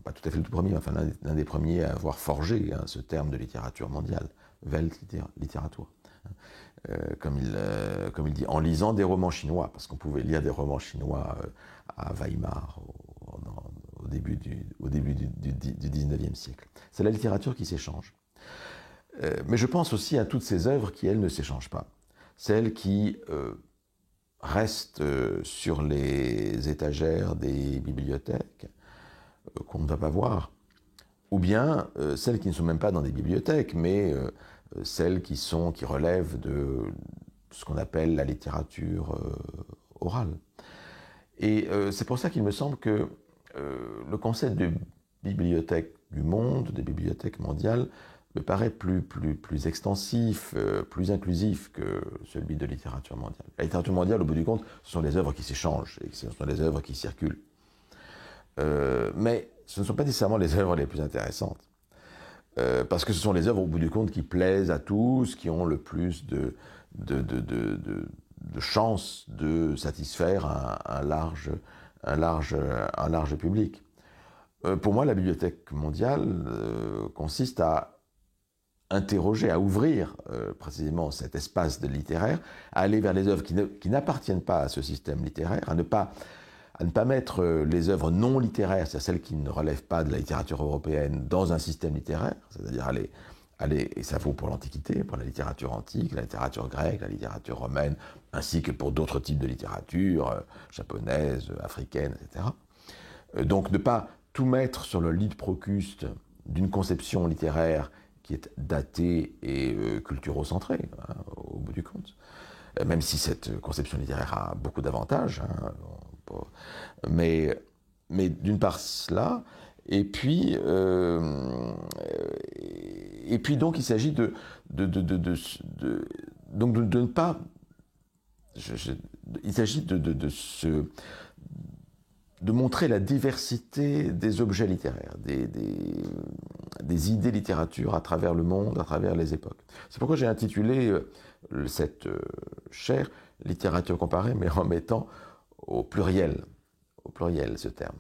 pas tout à fait le tout premier, mais enfin l'un des premiers à avoir forgé ce terme de littérature mondiale, Weltliteratur. Comme il dit, en lisant des romans chinois, parce qu'on pouvait lire des romans chinois à Weimar au début du 19e siècle. C'est la littérature qui s'échange. Mais je pense aussi à toutes ces œuvres qui, elles, ne s'échangent pas. Celles qui restent sur les étagères des bibliothèques, qu'on ne va pas voir, ou bien celles qui ne sont même pas dans des bibliothèques, mais celles qui relèvent de ce qu'on appelle la littérature orale. Et c'est pour ça qu'il me semble que le concept de bibliothèque du monde, des bibliothèques mondiales, me paraît plus extensif, plus inclusif que celui de littérature mondiale. La littérature mondiale, au bout du compte, ce sont des œuvres qui s'échangent, et ce sont des œuvres qui circulent. Mais ce ne sont pas nécessairement les œuvres les plus intéressantes. Parce que ce sont les œuvres, au bout du compte, qui plaisent à tous, qui ont le plus de chances de satisfaire un large public. Pour moi, la bibliothèque mondiale consiste à interroger, à ouvrir précisément cet espace de littéraire, à aller vers les œuvres qui n'appartiennent pas à ce système littéraire, à ne pas mettre les œuvres non littéraires, c'est-à-dire celles qui ne relèvent pas de la littérature européenne, dans un système littéraire, c'est-à-dire aller, et ça vaut pour l'Antiquité, pour la littérature antique, la littérature grecque, la littérature romaine, ainsi que pour d'autres types de littérature, japonaise, africaine, etc. Donc ne pas tout mettre sur le lit de Procuste d'une conception littéraire qui est datée et culturocentrée, hein, au bout du compte. Même si cette conception littéraire a beaucoup d'avantages, hein, mais d'une part cela, et puis donc il s'agit de ne pas, il s'agit de montrer la diversité des objets littéraires, des idées littérature à travers le monde, à travers les époques. C'est pourquoi j'ai intitulé cette chaire « Littérature comparée », mais en mettant au pluriel ce terme.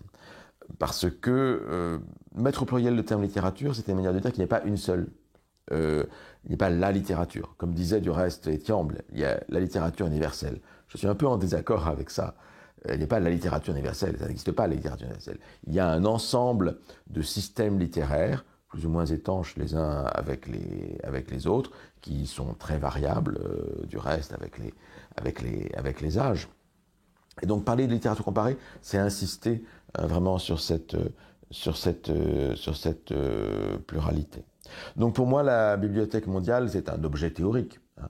Parce que mettre au pluriel le terme littérature, c'est une manière de dire qu'il n'y a pas une seule. Il n'y a pas la littérature. Comme disait du reste Etiamble, il y a la littérature universelle. Je suis un peu en désaccord avec ça. Il n'y a pas la littérature universelle, ça n'existe pas la littérature universelle. Il y a un ensemble de systèmes littéraires, plus ou moins étanches les uns avec les autres, qui sont très variables, du reste, avec les âges. Et donc parler de littérature comparée, c'est insister vraiment sur cette pluralité. Donc pour moi, la bibliothèque mondiale, c'est un objet théorique. Hein.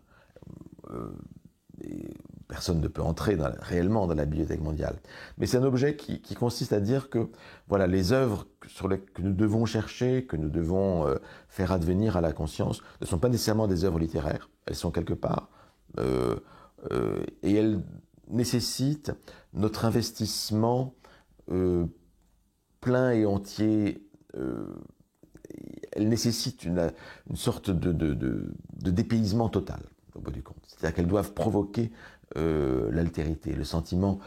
Personne ne peut entrer réellement dans la bibliothèque mondiale. Mais c'est un objet qui consiste à dire que voilà, les œuvres que nous devons chercher, que nous devons faire advenir à la conscience, ne sont pas nécessairement des œuvres littéraires. Elles sont quelque part. Et elles nécessitent notre investissement plein et entier. Elles nécessitent une sorte de dépaysement total, au bout du compte. C'est-à-dire qu'elles doivent provoquer l'altérité, le sentiment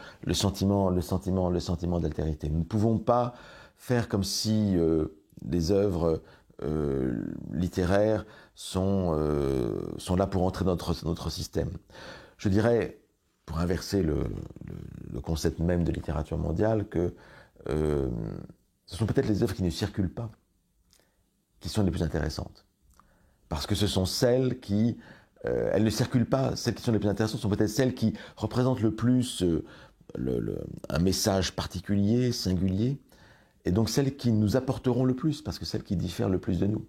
d'altérité. Nous ne pouvons pas faire comme si les œuvres littéraires sont là pour entrer dans notre système. Je dirais, pour inverser le concept même de littérature mondiale, que ce sont peut-être les œuvres qui ne circulent pas qui sont les plus intéressantes. Parce que ce sont celles qui elles ne circulent pas, celles qui sont les plus intéressantes sont peut-être celles qui représentent le plus un message particulier, singulier, et donc celles qui nous apporteront le plus, parce que celles qui diffèrent le plus de nous.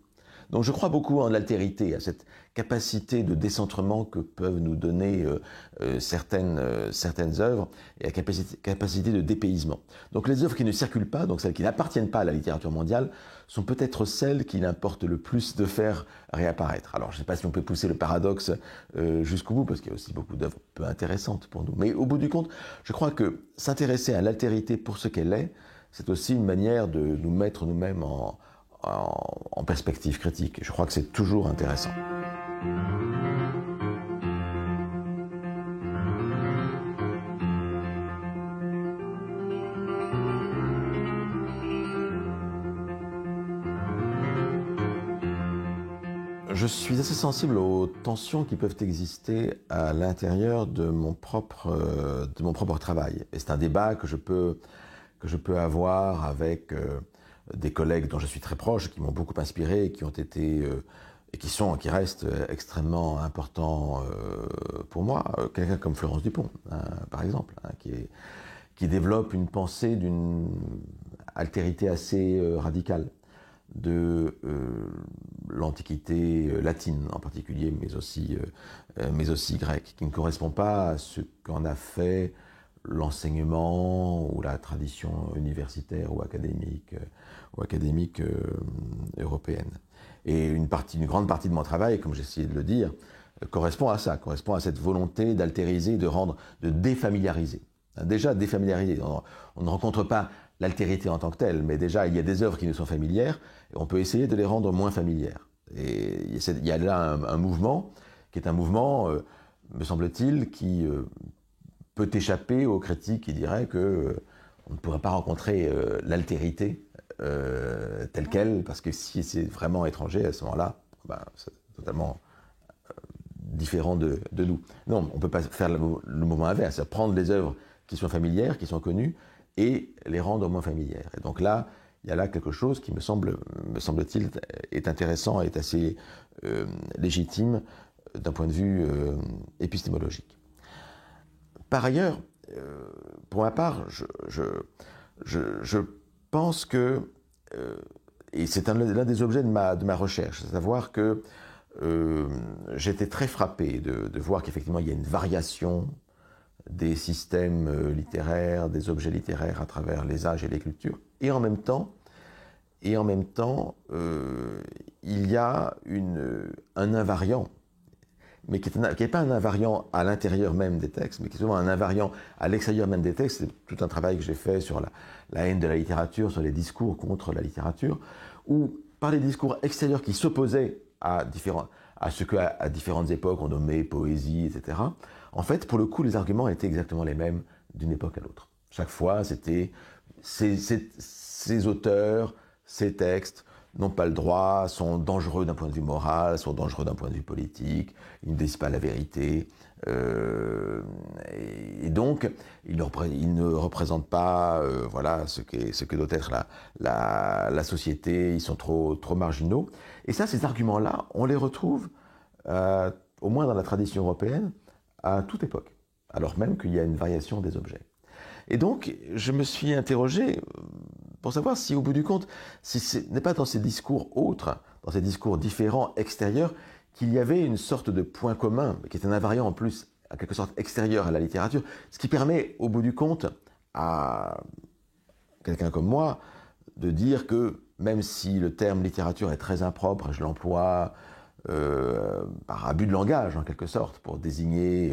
Donc je crois beaucoup en l'altérité, à cette capacité de décentrement que peuvent nous donner certaines œuvres, et à capacité de dépaysement. Donc les œuvres qui ne circulent pas, donc celles qui n'appartiennent pas à la littérature mondiale, sont peut-être celles qu'il importe le plus de faire réapparaître. Alors je ne sais pas si on peut pousser le paradoxe jusqu'au bout, parce qu'il y a aussi beaucoup d'œuvres peu intéressantes pour nous. Mais au bout du compte, je crois que s'intéresser à l'altérité pour ce qu'elle est, c'est aussi une manière de nous mettre nous-mêmes en perspective critique. Je crois que c'est toujours intéressant. Je suis assez sensible aux tensions qui peuvent exister à l'intérieur de mon propre travail. Et c'est un débat que je peux avoir avec des collègues dont je suis très proche, qui m'ont beaucoup inspiré, et qui ont été et qui restent extrêmement importants pour moi. Quelqu'un comme Florence Dupont, hein, par exemple, hein, qui développe une pensée d'une altérité assez radicale. de l'Antiquité latine en particulier, mais aussi grecque, qui ne correspond pas à ce qu'en a fait l'enseignement ou la tradition universitaire ou académique européenne. Et une grande partie de mon travail, comme j'ai essayé de le dire, correspond à ça, correspond à cette volonté d'altériser, de défamiliariser. Déjà défamiliariser, on ne rencontre pas l'altérité en tant que telle, mais déjà il y a des œuvres qui nous sont familières, et on peut essayer de les rendre moins familières. Et il y a là un mouvement, qui est un mouvement, me semble-t-il, qui peut échapper aux critiques qui diraient que on ne pourrait pas rencontrer l'altérité telle qu'elle, parce que si c'est vraiment étranger, à ce moment-là, c'est totalement différent de nous. Non, on ne peut pas faire le mouvement inverse, c'est prendre les œuvres qui sont familières, qui sont connues, et les rendre moins familières. Et donc là, il y a là quelque chose qui me semble-t-il, est intéressant et est assez légitime d'un point de vue épistémologique. Par ailleurs, pour ma part, je pense que, et c'est l'un des objets de ma recherche, c'est à savoir que j'étais très frappé de voir qu'effectivement il y a une variation des systèmes littéraires, des objets littéraires à travers les âges et les cultures, et en même temps, il y a un invariant, mais qui n'est pas un invariant à l'intérieur même des textes, mais qui est souvent un invariant à l'extérieur même des textes. C'est tout un travail que j'ai fait sur la haine de la littérature, sur les discours contre la littérature, où par les discours extérieurs qui s'opposaient à ce qu'à différentes époques on nommait poésie, etc. En fait, pour le coup, les arguments étaient exactement les mêmes d'une époque à l'autre. Chaque fois, c'était ces auteurs, ces textes n'ont pas le droit, sont dangereux d'un point de vue moral, sont dangereux d'un point de vue politique, ils ne disent pas la vérité, et donc ils ne représentent pas ce que doit être la société, ils sont trop marginaux. Et ça, ces arguments-là, on les retrouve, au moins dans la tradition européenne, à toute époque, alors même qu'il y a une variation des objets. Et donc, je me suis interrogé pour savoir si, au bout du compte, si ce n'est pas dans ces discours autres, dans ces discours différents, extérieurs, qu'il y avait une sorte de point commun, qui est un invariant en plus, à quelque sorte extérieur à la littérature, ce qui permet, au bout du compte, à quelqu'un comme moi, de dire que, même si le terme littérature est très impropre, je l'emploie par abus de langage, en quelque sorte, pour désigner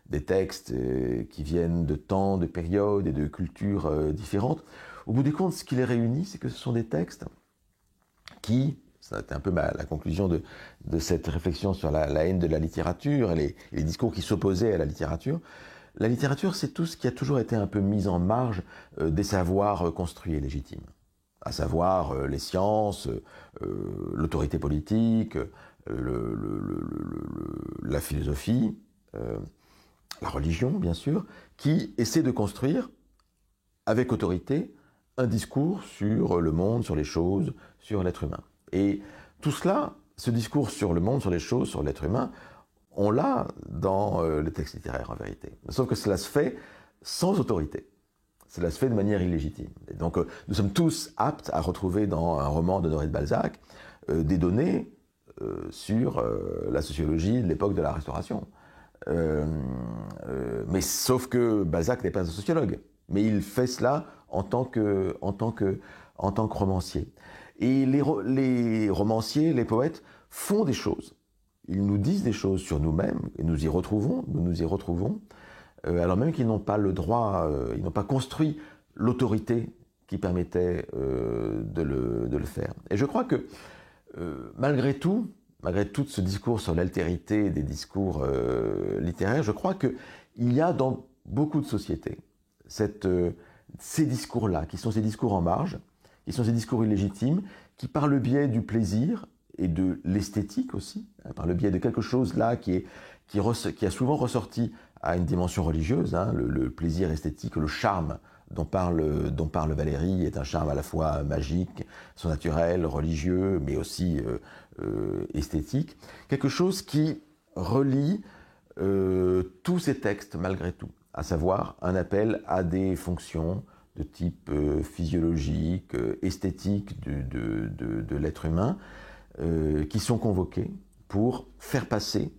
des textes qui viennent de temps, de périodes et de cultures différentes. Au bout du compte, ce qui les réunit, c'est que ce sont des textes qui, ça a été un peu la conclusion de cette réflexion sur la haine de la littérature et les discours qui s'opposaient à la littérature. La littérature, c'est tout ce qui a toujours été un peu mis en marge des savoirs construits et légitimes, à savoir les sciences, l'autorité politique, la philosophie, la religion, bien sûr, qui essaie de construire, avec autorité, un discours sur le monde, sur les choses, sur l'être humain. Et tout cela, ce discours sur le monde, sur les choses, sur l'être humain, on l'a dans les textes littéraires, en vérité. Sauf que cela se fait sans autorité. Cela se fait de manière illégitime. Et donc, nous sommes tous aptes à retrouver dans un roman d'Honoré de Balzac des données sur la sociologie de l'époque de la Restauration. Mais sauf que Balzac n'est pas un sociologue, mais il fait cela en tant que romancier. Et les romanciers, les poètes font des choses. Ils nous disent des choses sur nous-mêmes, et nous nous y retrouvons, alors même qu'ils n'ont pas le droit, ils n'ont pas construit l'autorité qui permettait de le faire. Et je crois que malgré tout ce discours sur l'altérité des discours littéraires, je crois qu'il y a dans beaucoup de sociétés ces discours-là, qui sont ces discours en marge, qui sont ces discours illégitimes, qui par le biais du plaisir et de l'esthétique aussi, par le biais de quelque chose là qui a souvent ressorti à une dimension religieuse, le plaisir esthétique, le charme dont parle Valérie est un charme à la fois magique, surnaturel, religieux, mais aussi esthétique. Quelque chose qui relie tous ces textes malgré tout, à savoir un appel à des fonctions de type physiologique, esthétique de l'être humain, qui sont convoqués pour faire passer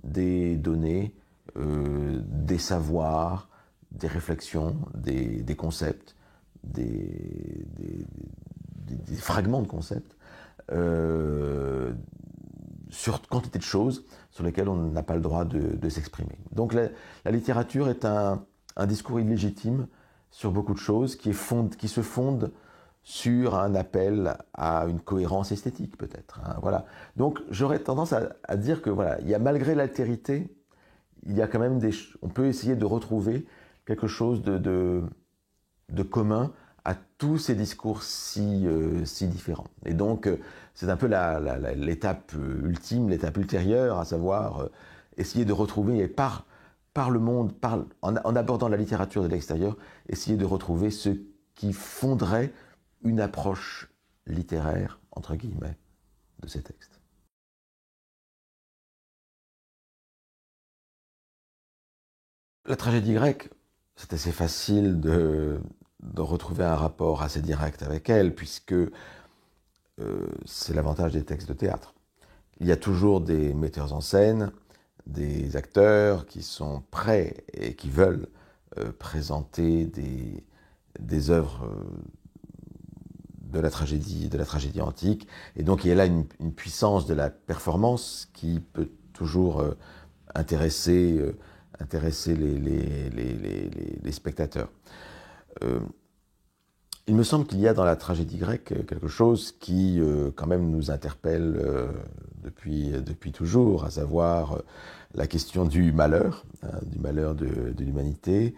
des données, des savoirs, des réflexions, des concepts, des fragments de concepts, sur quantité de choses sur lesquelles on n'a pas le droit de s'exprimer. Donc la littérature est un discours illégitime sur beaucoup de choses qui se fonde sur un appel à une cohérence esthétique peut-être. Hein, voilà. Donc j'aurais tendance à dire que voilà, il y a malgré l'altérité, il y a quand même on peut essayer de retrouver quelque chose de commun à tous ces discours si différents. Et donc c'est un peu l'étape ultime, l'étape ultérieure, à savoir essayer de retrouver et par le monde, en abordant la littérature de l'extérieur, essayer de retrouver ce qui fonderait une approche littéraire, entre guillemets, de ces textes. La tragédie grecque, c'est assez facile de retrouver un rapport assez direct avec elle, puisque c'est l'avantage des textes de théâtre. Il y a toujours des metteurs en scène, des acteurs qui sont prêts et qui veulent présenter des œuvres de la tragédie antique. Et donc il y a là une puissance de la performance qui peut toujours intéresser les spectateurs. Il me semble qu'il y a dans la tragédie grecque quelque chose qui quand même nous interpelle depuis toujours, à savoir la question du malheur, du malheur de l'humanité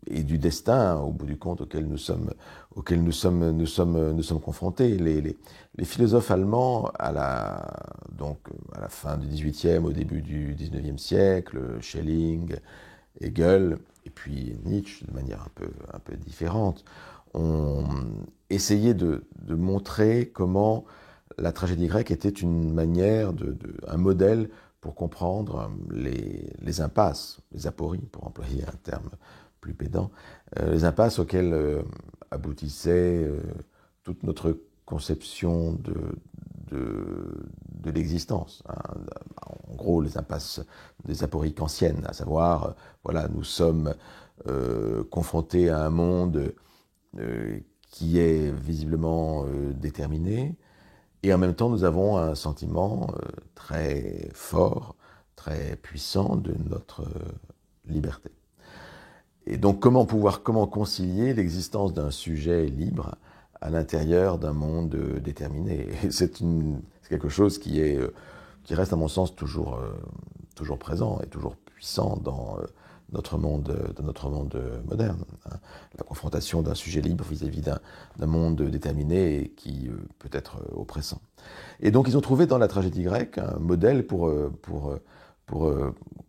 et du destin, au bout du compte, auquel nous sommes confrontés. Les philosophes allemands, à la fin du XVIIIe, au début du XIXe siècle, Schelling, Hegel, et puis Nietzsche, de manière un peu différente, ont essayé de montrer comment la tragédie grecque était une manière, un modèle pour comprendre les impasses, les apories, pour employer un terme plus pédant, les impasses auxquelles aboutissait toute notre conception de l'existence. Hein. En gros, les impasses des apories kantiennes, à savoir, voilà, nous sommes confrontés à un monde qui est visiblement déterminé, et en même temps, nous avons un sentiment très fort, très puissant de notre liberté. Et donc, comment concilier l'existence d'un sujet libre à l'intérieur d'un monde déterminé? Et c'est quelque chose qui reste, à mon sens, toujours présent et toujours puissant dans notre monde moderne. Hein. La confrontation d'un sujet libre vis-à-vis d'un monde déterminé et qui peut être oppressant. Et donc, ils ont trouvé dans la tragédie grecque un modèle pour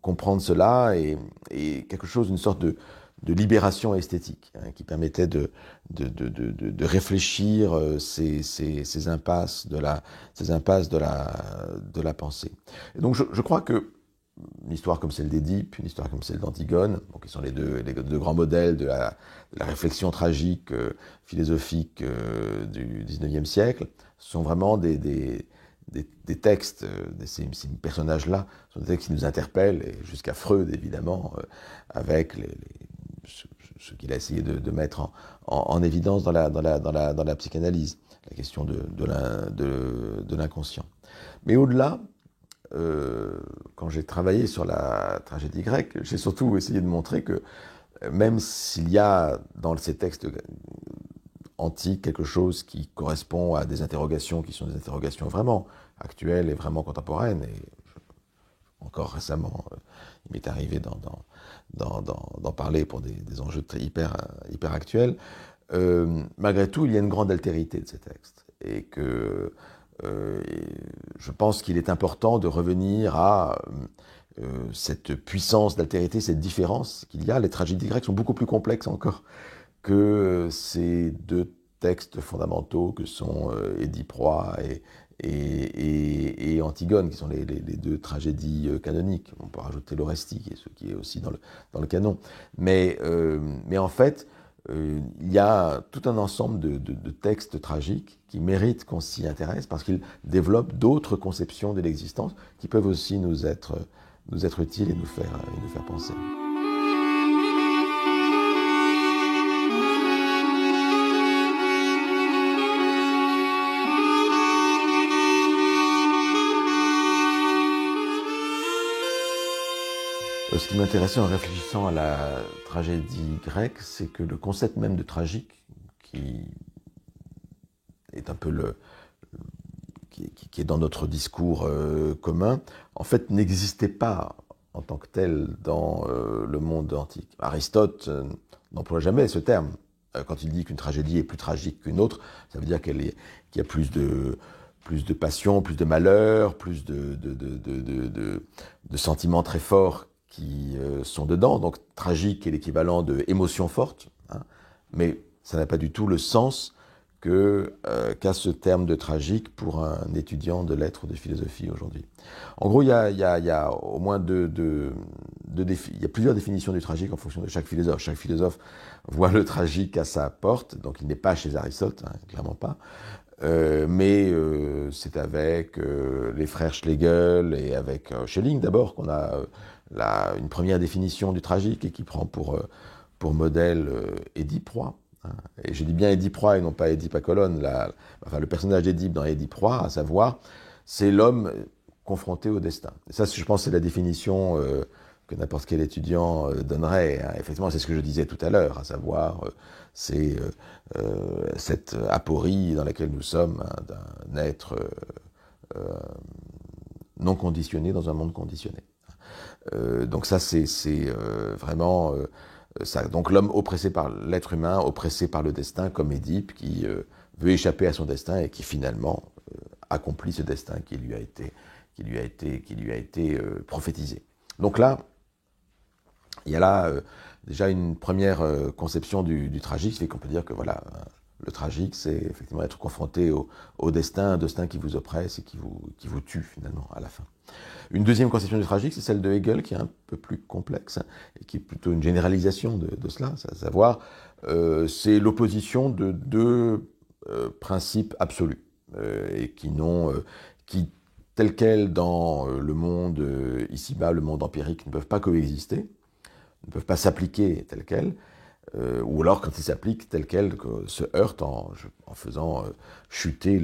comprendre cela et quelque chose, une sorte de libération esthétique, hein, qui permettait de réfléchir ces impasses de la pensée. Et donc je crois que une histoire comme celle d'Édipe, une histoire comme celle d'Antigone, qui sont les deux grands modèles de la réflexion tragique, philosophique du XIXe siècle, sont vraiment des textes, ces personnages-là, sont des textes qui nous interpellent, et jusqu'à Freud évidemment, avec ce qu'il a essayé de mettre en évidence dans la psychanalyse, la question de l'inconscient. Mais au-delà, quand j'ai travaillé sur la tragédie grecque, j'ai surtout essayé de montrer que même s'il y a dans ces textes antiques quelque chose qui correspond à des interrogations qui sont des interrogations vraiment actuelles et vraiment contemporaines, et encore récemment, il m'est arrivé d'en parler pour des enjeux hyper actuels, malgré tout, il y a une grande altérité de ces textes. Et que je pense qu'il est important de revenir à cette puissance d'altérité, cette différence qu'il y a. Les tragédies grecques sont beaucoup plus complexes encore que ces deux textes fondamentaux que sont Édipe Roi et Antigone, qui sont les deux tragédies canoniques. On peut rajouter l'Orestie, qui est aussi dans le canon. Mais en fait, il y a tout un ensemble de textes tragiques qui méritent qu'on s'y intéresse parce qu'ils développent d'autres conceptions de l'existence qui peuvent aussi nous être utiles et nous faire penser. Ce qui m'intéressait en réfléchissant à la tragédie grecque, c'est que le concept même de tragique, qui est un peu qui est dans notre discours commun, en fait n'existait pas en tant que tel dans le monde antique. Aristote n'emploie jamais ce terme. Quand il dit qu'une tragédie est plus tragique qu'une autre, ça veut dire qu'il y a plus de passion, plus de malheur, plus de sentiments très forts qui sont dedans. Donc tragique est l'équivalent de émotion forte, hein, mais ça n'a pas du tout le sens qu'a ce terme de tragique pour un étudiant de lettres ou de philosophie aujourd'hui. En gros, il y a au moins il y a plusieurs définitions du tragique en fonction de chaque philosophe. Chaque philosophe voit le tragique à sa porte, donc il n'est pas chez Aristote, hein, clairement pas. Mais c'est avec les frères Schlegel et avec Schelling d'abord qu'on a une première définition du tragique et qui prend pour modèle Édipe roi. Hein. Et je dis bien Édipe roi et non pas Édipe à Colonne. Le personnage d'Édipe dans Édipe roi, à savoir, c'est l'homme confronté au destin. Et ça, je pense, c'est la définition que n'importe quel étudiant donnerait. Hein. Effectivement, c'est ce que je disais tout à l'heure, à savoir, c'est cette aporie dans laquelle nous sommes, hein, d'un être non conditionné dans un monde conditionné. Donc ça, c'est vraiment ça. Donc l'homme oppressé par l'être humain, oppressé par le destin, comme Édipe, qui veut échapper à son destin et qui finalement accomplit ce destin qui lui a été prophétisé. Donc là, il y a là déjà une première conception du tragique, c'est qu'on peut dire que voilà, le tragique, c'est effectivement être confronté au destin, un destin qui vous oppresse et qui vous tue finalement à la fin. Une deuxième conception du tragique, c'est celle de Hegel, qui est un peu plus complexe, hein, et qui est plutôt une généralisation de cela, à savoir, c'est l'opposition de deux principes absolus, et qui, tels quels dans le monde ici-bas, le monde empirique, ne peuvent pas coexister, ne peuvent pas s'appliquer tels quels, ou alors quand ils s'appliquent tels quels, se heurtent en faisant chuter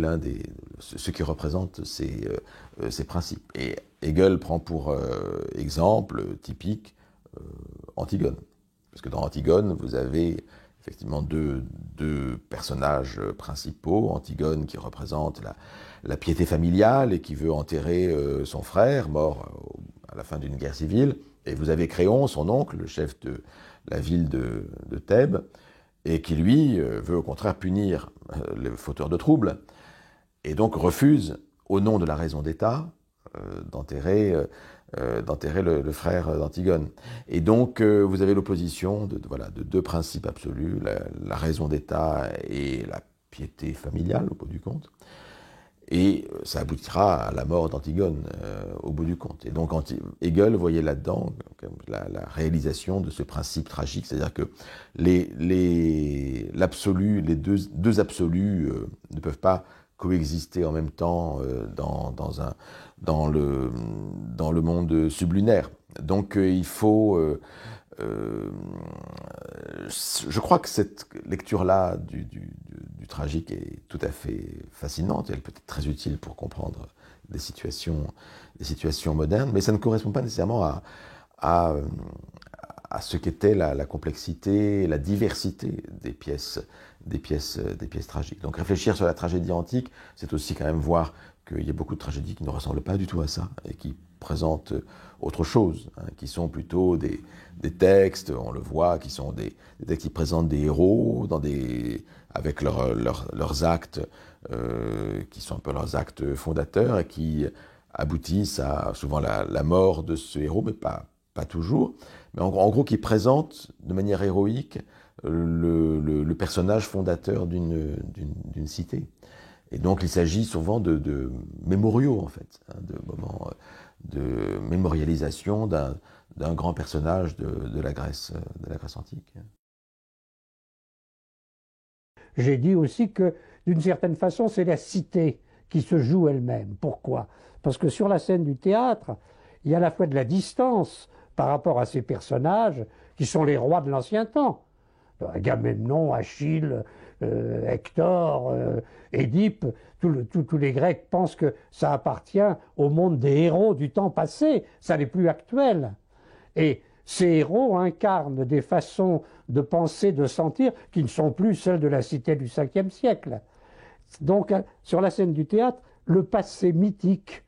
ce qui représente ces principes. Et Hegel prend pour exemple typique Antigone. Parce que dans Antigone, vous avez effectivement deux personnages principaux. Antigone qui représente la piété familiale et qui veut enterrer son frère, mort à la fin d'une guerre civile. Et vous avez Créon, son oncle, le chef de la ville de Thèbes, et qui lui veut au contraire punir les fauteurs de troubles, et donc refuse, au nom de la raison d'État, d'enterrer le frère d'Antigone. Et donc vous avez l'opposition de deux principes absolus, la raison d'État et la piété familiale, au bout du compte. Et ça aboutira à la mort d'Antigone au bout du compte. Et donc Hegel voyait là-dedans la réalisation de ce principe tragique, c'est-à-dire que l'absolu, les deux absolus ne peuvent pas coexister en même temps dans le monde sublunaire. Donc il faut... je crois que cette lecture-là du tragique est tout à fait fascinante, et elle peut être très utile pour comprendre des situations modernes, mais ça ne correspond pas nécessairement à ce qu'était la complexité, la diversité des pièces tragiques. Donc réfléchir sur la tragédie antique, c'est aussi quand même voir qu'il y a beaucoup de tragédies qui ne ressemblent pas du tout à ça, et qui présentent autre chose, hein, qui sont plutôt des textes, on le voit, qui sont des textes qui présentent des héros avec leurs actes, qui sont un peu leurs actes fondateurs, et qui aboutissent à souvent la mort de ce héros, mais pas toujours, mais en gros qui présentent de manière héroïque le personnage fondateur d'une cité. Et donc il s'agit souvent de mémoriaux, en fait, hein, de moments de mémorialisation d'un grand personnage de la Grèce antique. J'ai dit aussi que, d'une certaine façon, c'est la cité qui se joue elle-même. Pourquoi? Parce que sur la scène du théâtre, il y a à la fois de la distance par rapport à ces personnages qui sont les rois de l'ancien temps. Agamemnon, Achille, Hector, Édipe, tous les Grecs pensent que ça appartient au monde des héros du temps passé, ça n'est plus actuel. Et ces héros incarnent des façons de penser, de sentir, qui ne sont plus celles de la cité du 5e siècle. Donc, sur la scène du théâtre, le passé mythique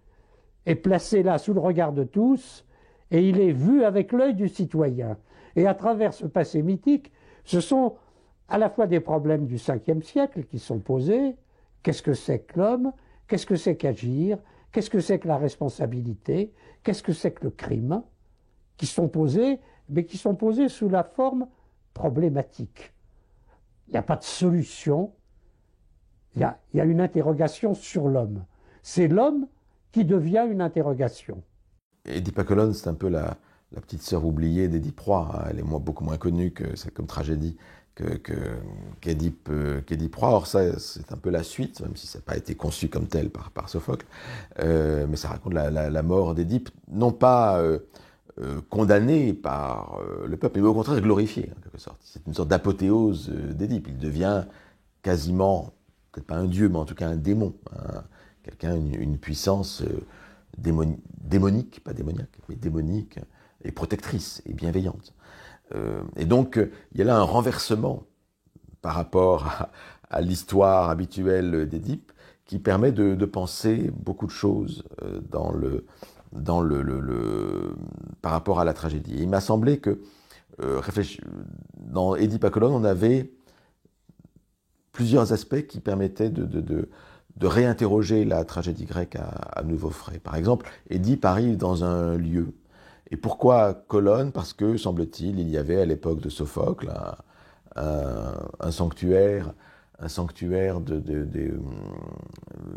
est placé là sous le regard de tous, et il est vu avec l'œil du citoyen. Et à travers ce passé mythique, ce sont à la fois des problèmes du 5e siècle qui sont posés. Qu'est-ce que c'est que l'homme? Qu'est-ce que c'est qu'agir? Qu'est-ce que c'est que la responsabilité? Qu'est-ce que c'est que le crime? Qui sont posés, mais qui sont posés sous la forme problématique. Il n'y a pas de solution, il y a une interrogation sur l'homme. C'est l'homme qui devient une interrogation. Édipe à Colonne, c'est un peu la petite sœur oubliée d'Édipe Roi. Hein. Elle est beaucoup moins connue comme tragédie qu'Édipe Roi. Or, ça, c'est un peu la suite, même si ça n'a pas été conçu comme tel par Sophocle. Mais ça raconte la mort d'Édipe, non pas condamné par le peuple, mais au contraire glorifié, en quelque sorte. C'est une sorte d'apothéose d'Édipe. Il devient quasiment, peut-être pas un dieu, mais en tout cas un démon, hein, quelqu'un, une puissance démonique, pas démoniaque, mais démonique, et protectrice, et bienveillante. Et donc, il y a là un renversement par rapport à l'histoire habituelle d'Édipe, qui permet de penser beaucoup de choses par rapport à la tragédie. Et il m'a semblé que dans Édipe à Colonne, on avait plusieurs aspects qui permettaient de réinterroger la tragédie grecque à nouveau frais. Par exemple, Édipe arrive dans un lieu. Et pourquoi Colonne? Parce que, semble-t-il, il y avait à l'époque de Sophocle un sanctuaire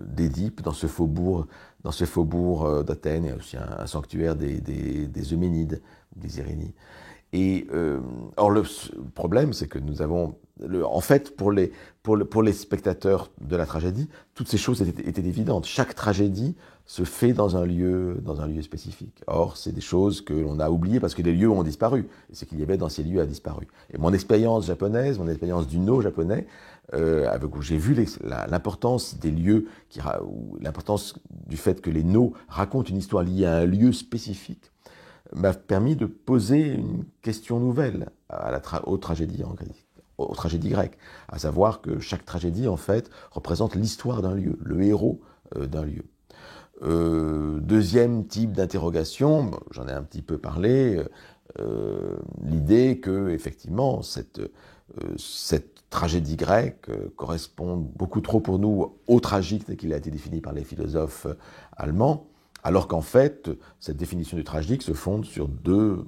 d'Édipe dans ce faubourg d'Athènes. Il y a aussi un sanctuaire des Euménides, des Irénies. Et or le problème, c'est que nous avons, en fait, pour les spectateurs de la tragédie, toutes ces choses étaient évidentes. Chaque tragédie se fait dans un lieu spécifique. Or, c'est des choses que l'on a oubliées parce que les lieux ont disparu. Et ce qu'il y avait dans ces lieux a disparu. Et mon expérience japonaise, mon expérience du no japonais, où j'ai vu l'importance des lieux, l'importance du fait que les no racontent une histoire liée à un lieu spécifique, m'a permis de poser une question nouvelle aux tragédies grecques, à savoir que chaque tragédie, en fait, représente l'histoire d'un lieu, le héros d'un lieu. Deuxième type d'interrogation, j'en ai un petit peu parlé, l'idée que, effectivement, cette tragédie grecque correspond beaucoup trop pour nous au tragique tel qu'il a été défini par les philosophes allemands, alors qu'en fait, cette définition du tragique se fonde sur deux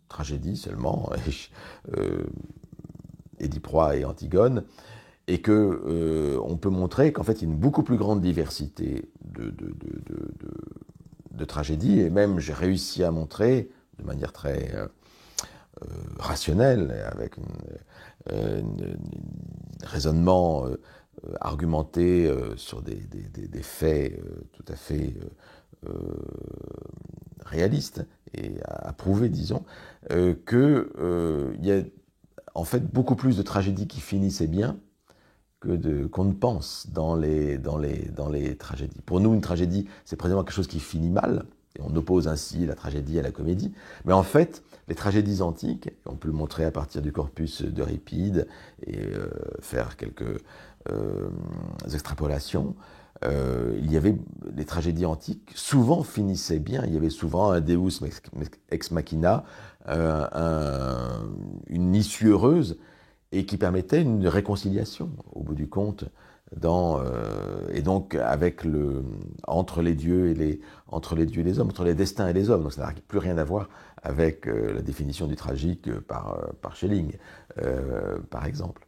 tragédies seulement, Édipe Roi et Antigone, et que on peut montrer qu'en fait, il y a une beaucoup plus grande diversité de tragédies, et même j'ai réussi à montrer, de manière très rationnelle, avec un raisonnement argumenté sur des faits tout à fait réaliste et à prouver, disons, qu'il y a en fait beaucoup plus de tragédies qui finissaient bien qu'on ne pense dans les tragédies. Pour nous, une tragédie, c'est précisément quelque chose qui finit mal, et on oppose ainsi la tragédie à la comédie. Mais en fait, les tragédies antiques, on peut le montrer à partir du corpus d'Euripide et faire quelques extrapolations, il y avait des tragédies antiques, souvent finissaient bien, il y avait souvent un Deus ex machina, une issue heureuse, et qui permettait une réconciliation, au bout du compte, et donc entre les dieux et les hommes, entre les destins et les hommes. Donc ça n'a plus rien à voir avec la définition du tragique par Schelling, par exemple.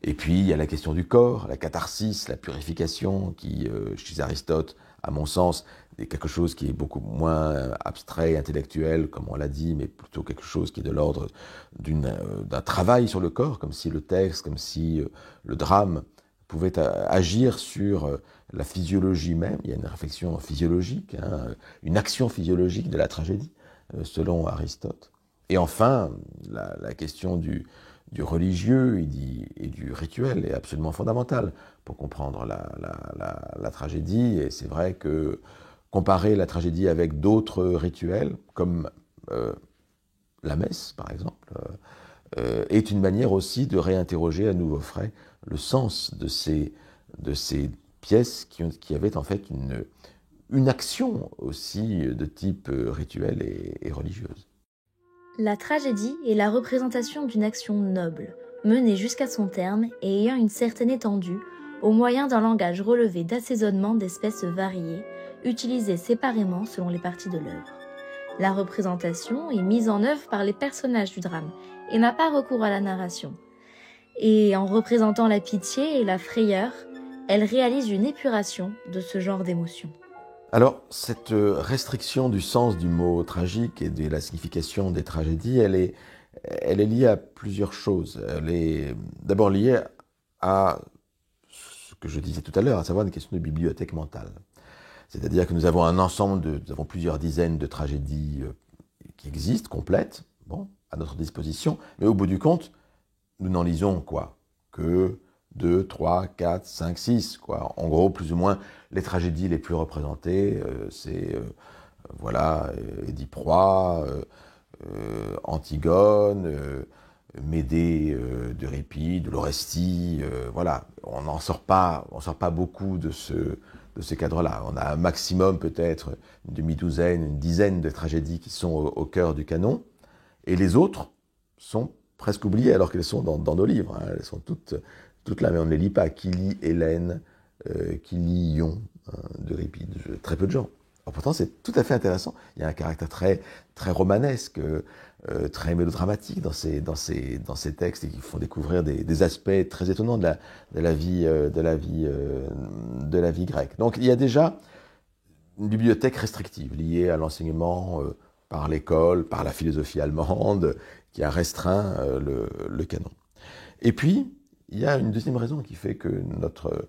Et puis il y a la question du corps, la catharsis, la purification, qui, chez Aristote, à mon sens, est quelque chose qui est beaucoup moins abstrait, intellectuel, comme on l'a dit, mais plutôt quelque chose qui est de l'ordre d'un travail sur le corps, comme si le texte, comme si le drame pouvait agir sur la physiologie même. Il y a une réflexion physiologique, une action physiologique de la tragédie, selon Aristote. Et enfin, la question du religieux et du rituel est absolument fondamentale pour comprendre la tragédie. Et c'est vrai que comparer la tragédie avec d'autres rituels, comme la messe par exemple, est une manière aussi de réinterroger à nouveau frais le sens de ces pièces qui avaient en fait une action aussi de type rituel et religieuse. La tragédie est la représentation d'une action noble, menée jusqu'à son terme et ayant une certaine étendue, au moyen d'un langage relevé d'assaisonnement d'espèces variées, utilisées séparément selon les parties de l'œuvre. La représentation est mise en œuvre par les personnages du drame et n'a pas recours à la narration. Et en représentant la pitié et la frayeur, elle réalise une épuration de ce genre d'émotions. Alors, cette restriction du sens du mot tragique et de la signification des tragédies, elle est liée à plusieurs choses. Elle est d'abord liée à ce que je disais tout à l'heure, à savoir une question de bibliothèque mentale. C'est-à-dire que nous avons nous avons plusieurs dizaines de tragédies qui existent, complètes, à notre disposition, mais au bout du compte, nous n'en lisons quoi? Que 2, 3, 4, 5, 6, quoi. En gros, plus ou moins, les tragédies les plus représentées, c'est, Édipe-Roi, Antigone, Médée d'Euripide, l'Orestie, voilà. On n'en sort pas beaucoup de ces cadres-là. On a un maximum peut-être une demi-douzaine, une dizaine de tragédies qui sont au cœur du canon, et les autres sont presque oubliées alors qu'elles sont dans nos livres. Elles sont toutes là, mais on ne les lit pas. Qui lit Hélène, qui lit Ion d'Euripide? Très peu de gens. Alors pourtant, c'est tout à fait intéressant. Il y a un caractère très, très romanesque, très mélodramatique dans ces textes et qui font découvrir des aspects très étonnants de la vie grecque. Donc il y a déjà une bibliothèque restrictive liée à l'enseignement par l'école, par la philosophie allemande, qui a restreint le canon. Et puis, il y a une deuxième raison qui fait que notre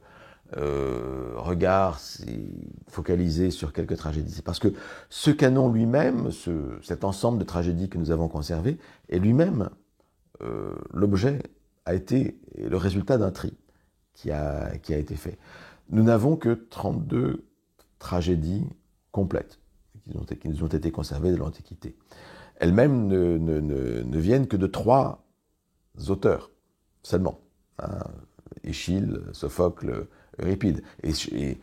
regard s'est focalisé sur quelques tragédies. C'est parce que ce canon lui-même, cet ensemble de tragédies que nous avons conservé, est lui-même l'objet, a été le résultat d'un tri qui a été fait. Nous n'avons que 32 tragédies complètes qui nous ont été conservées de l'Antiquité. Elles-mêmes ne viennent que de 3 auteurs seulement. Échille, Sophocle, Euripide. Et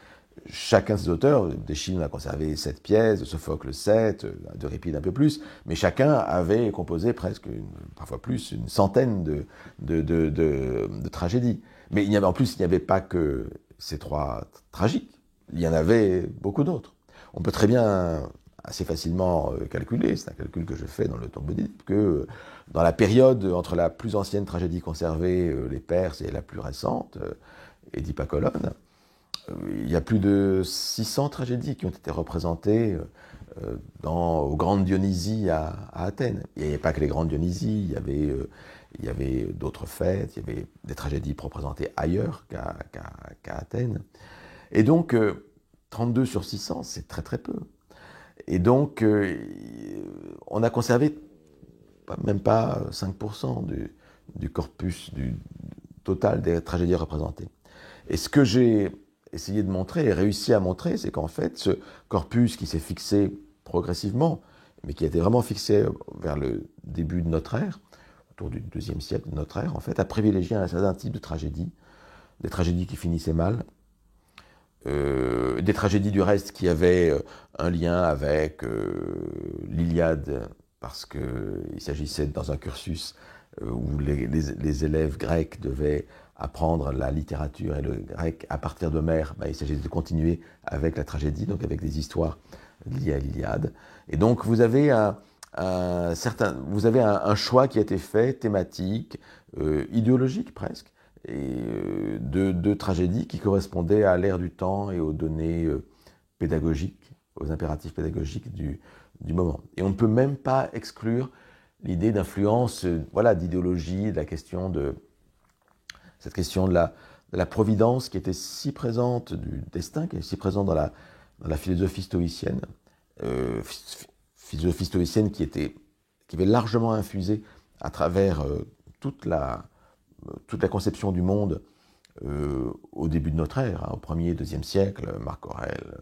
chacun de ces auteurs, d'Échille a conservé 7 pièces, de Sophocle 7, d'Euripide un peu plus, mais chacun avait composé presque, parfois plus, une centaine de tragédies. Mais en plus, il n'y avait pas que ces 3 tragiques, il y en avait beaucoup d'autres. On peut très bien assez facilement calculer, c'est un calcul que je fais dans le Tombeau d'Édipe, que dans la période entre la plus ancienne tragédie conservée, les Perses, et la plus récente, Édipe à Colonne, il y a plus de 600 tragédies qui ont été représentées aux Grandes Dionysies à Athènes. Il n'y avait pas que les Grandes Dionysies, il y avait d'autres fêtes, il y avait des tragédies représentées ailleurs qu'à Athènes. Et donc, 32 sur 600, c'est très très peu. Et donc, on a conservé même pas 5% du corpus du total des tragédies représentées. Et ce que j'ai essayé de montrer et réussi à montrer, c'est qu'en fait, ce corpus qui s'est fixé progressivement, mais qui a été vraiment fixé vers le début de notre ère, autour du IIe siècle de notre ère, en fait, a privilégié un certain type de tragédies, des tragédies qui finissaient mal, des tragédies du reste qui avaient un lien avec l'Iliade, parce qu'il s'agissait dans un cursus où les élèves grecs devaient apprendre la littérature et le grec à partir d'Homère. Il s'agissait de continuer avec la tragédie, donc avec des histoires liées à l'Iliade. Et donc vous avez un choix qui a été fait, thématique, idéologique presque, deux tragédies qui correspondaient à l'ère du temps et aux données pédagogiques, aux impératifs pédagogiques du moment. Et on ne peut même pas exclure l'idée d'influence, d'idéologie, de la question de cette question de la providence qui était si présente, du destin qui est si présente dans la philosophie stoïcienne, philosophie stoïcienne qui avait largement infusé à travers toute la conception du monde au début de notre ère, au 1er et 2e siècle. Marc Aurèle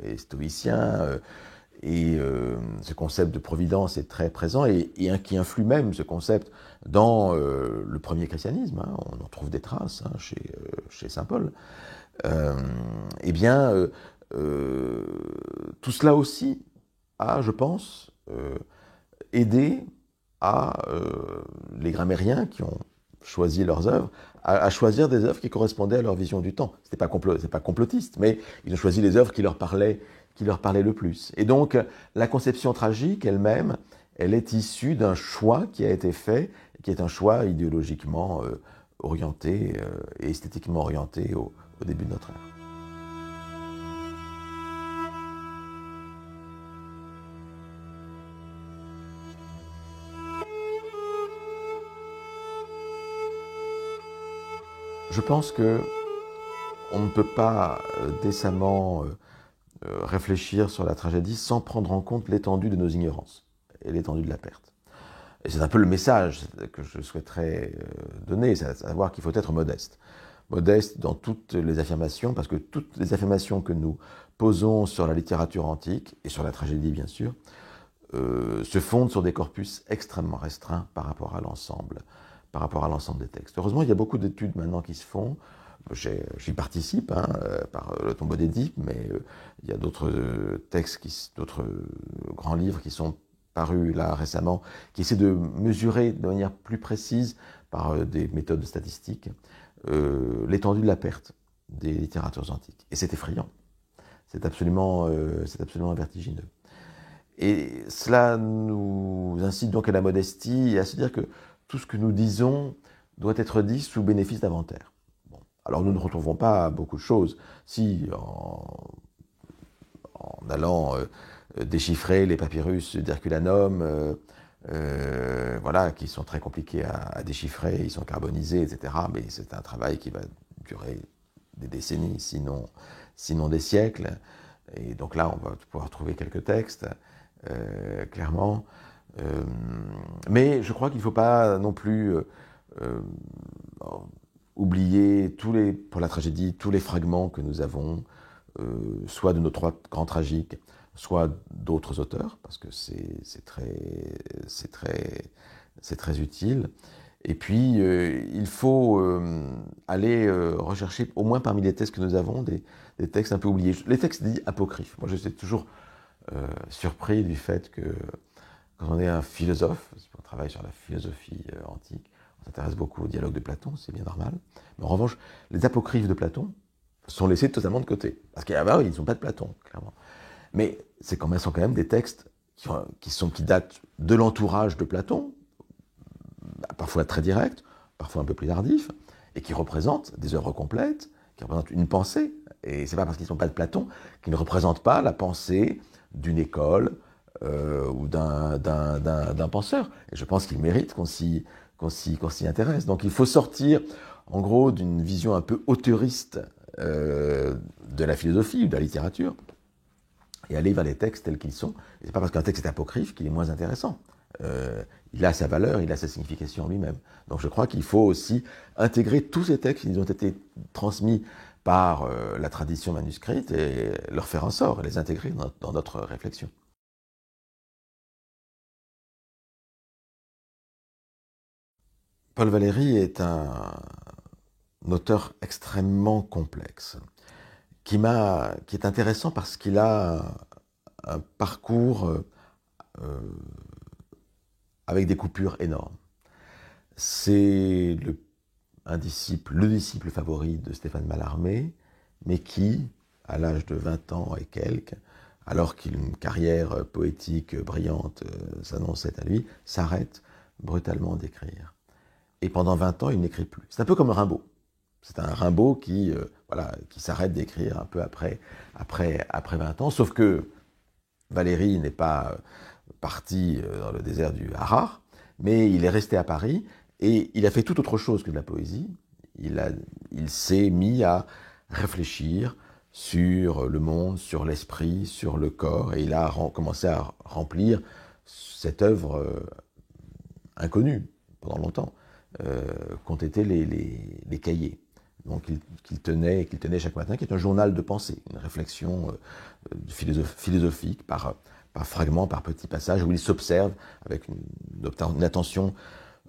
est stoïcien, et ce concept de providence est très présent, et qui influe même ce concept dans le premier christianisme. On en trouve des traces chez saint Paul. Tout cela aussi a, je pense, aidé les grammairiens qui ont choisi leurs œuvres, à choisir des œuvres qui correspondaient à leur vision du temps. C'est pas complotiste, mais ils ont choisi les œuvres qui leur parlaient le plus. Et donc, la conception tragique elle-même, elle est issue d'un choix qui a été fait, qui est un choix idéologiquement orienté et esthétiquement orienté au début de notre ère. Je pense que on ne peut pas décemment réfléchir sur la tragédie sans prendre en compte l'étendue de nos ignorances et l'étendue de la perte. Et c'est un peu le message que je souhaiterais donner, c'est à savoir qu'il faut être modeste. Modeste dans toutes les affirmations, parce que toutes les affirmations que nous posons sur la littérature antique, et sur la tragédie bien sûr, se fondent sur des corpus extrêmement restreints par rapport à l'ensemble des textes. Heureusement, il y a beaucoup d'études maintenant qui se font. J'y participe par le tombeau d'Édipe, mais il y a d'autres textes, d'autres grands livres qui sont parus là récemment, qui essaient de mesurer de manière plus précise par des méthodes statistiques l'étendue de la perte des littératures antiques. Et c'est effrayant. C'est absolument vertigineux. Et cela nous incite donc à la modestie et à se dire que tout ce que nous disons doit être dit sous bénéfice d'inventaire. Bon. Alors nous ne retrouvons pas beaucoup de choses. Si, en allant déchiffrer les papyrus d'Herculanum, qui sont très compliqués à déchiffrer, ils sont carbonisés, etc. Mais c'est un travail qui va durer des décennies, sinon des siècles. Et donc là, on va pouvoir trouver quelques textes, clairement. Mais je crois qu'il ne faut pas non plus oublier pour la tragédie, tous les fragments que nous avons, soit de nos 3 grands tragiques, soit d'autres auteurs, parce que c'est très utile. Et puis, il faut aller rechercher, au moins parmi les textes que nous avons, des textes un peu oubliés. Les textes dits apocryphes. Moi, je suis toujours surpris du fait que, quand on est un philosophe, on travaille sur la philosophie antique, on s'intéresse beaucoup au dialogue de Platon, c'est bien normal. Mais en revanche, les apocryphes de Platon sont laissés totalement de côté. Parce qu'ils ne sont pas de Platon, clairement. Mais sont quand même des textes qui datent de l'entourage de Platon, parfois très directs, parfois un peu plus tardifs, et qui représentent des œuvres complètes, qui représentent une pensée. Et c'est pas parce qu'ils ne sont pas de Platon qu'ils ne représentent pas la pensée d'une école ou d'un penseur. Et je pense qu'ils méritent qu'on s'y intéresse. Donc il faut sortir, en gros, d'une vision un peu auteuriste de la philosophie ou de la littérature, et aller vers les textes tels qu'ils sont. Et c'est pas parce qu'un texte est apocryphe qu'il est moins intéressant. Il a sa valeur, il a sa signification lui-même. Donc je crois qu'il faut aussi intégrer tous ces textes qui ont été transmis par la tradition manuscrite et leur faire un sort, et les intégrer dans notre réflexion. Paul Valéry est un auteur extrêmement complexe, qui est intéressant parce qu'il a un parcours avec des coupures énormes. C'est le disciple favori de Stéphane Mallarmé, mais qui, à l'âge de 20 ans et quelques, alors qu'une carrière poétique brillante s'annonçait à lui, s'arrête brutalement d'écrire. Et pendant 20 ans, il n'écrit plus. C'est un peu comme Rimbaud. C'est un Rimbaud qui s'arrête d'écrire un peu après 20 ans, sauf que Valéry n'est pas parti dans le désert du Harar, mais il est resté à Paris et il a fait tout autre chose que de la poésie. Il s'est mis à réfléchir sur le monde, sur l'esprit, sur le corps, et il a commencé à remplir cette œuvre inconnue pendant longtemps, qu'ont été les cahiers. Donc qu'il tenait chaque matin, qui est un journal de pensée, une réflexion philosophique par fragments, par petits passages, où il s'observe avec une attention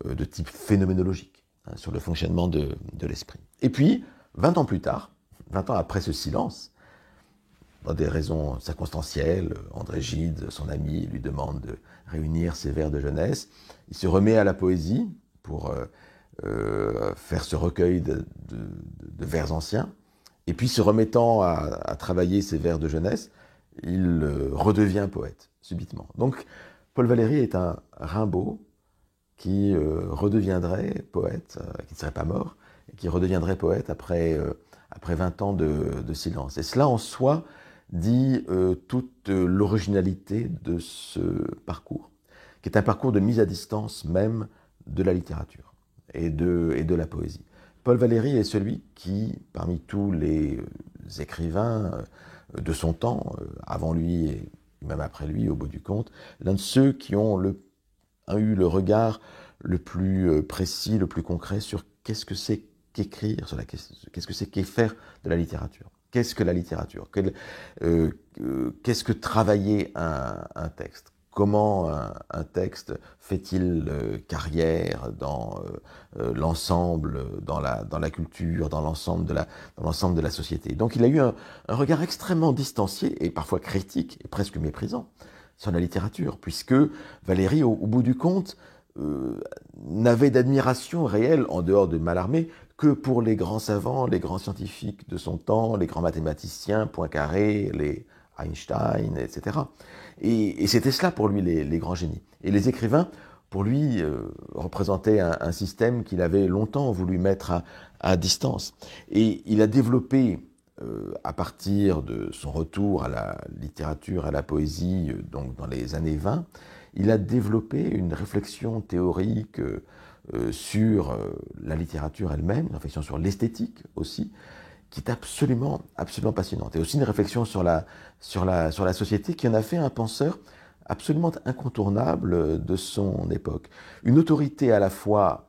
de type phénoménologique sur le fonctionnement de l'esprit. Et puis, 20 ans plus tard, 20 ans après ce silence, dans des raisons circonstancielles, André Gide, son ami, lui demande de réunir ses vers de jeunesse. Il se remet à la poésie pour faire ce recueil de vers anciens. Et puis, se remettant à travailler ses vers de jeunesse, il redevient poète, subitement. Donc, Paul Valéry est un Rimbaud qui redeviendrait poète, qui ne serait pas mort, et qui redeviendrait poète après 20 ans de silence. Et cela, en soi, dit toute l'originalité de ce parcours, qui est un parcours de mise à distance même de la littérature et de la poésie. Paul Valéry est celui qui, parmi tous les écrivains de son temps, avant lui et même après lui, au bout du compte, l'un de ceux qui ont eu le regard le plus précis, le plus concret sur qu'est-ce que c'est qu'écrire, qu'est-ce que c'est qu'faire de la littérature. Qu'est-ce que la littérature? Qu'est-ce que travailler un texte? Comment un texte fait-il carrière dans l'ensemble, dans la culture, dans l'ensemble de la société? Donc il a eu un regard extrêmement distancié et parfois critique et presque méprisant sur la littérature, puisque Valéry, au bout du compte, n'avait d'admiration réelle, en dehors de Mallarmé, que pour les grands savants, les grands scientifiques de son temps, les grands mathématiciens, Poincaré, les Einstein, etc. Et c'était cela pour lui, les grands génies. Et les écrivains, pour lui, représentaient un système qu'il avait longtemps voulu mettre à distance. Et il a développé, à partir de son retour à la littérature, à la poésie, donc dans les années 20, il a développé une réflexion théorique sur la littérature elle-même, une réflexion sur l'esthétique aussi, qui est absolument passionnante. Et aussi une réflexion sur la société qui en a fait un penseur absolument incontournable de son époque. Une autorité à la fois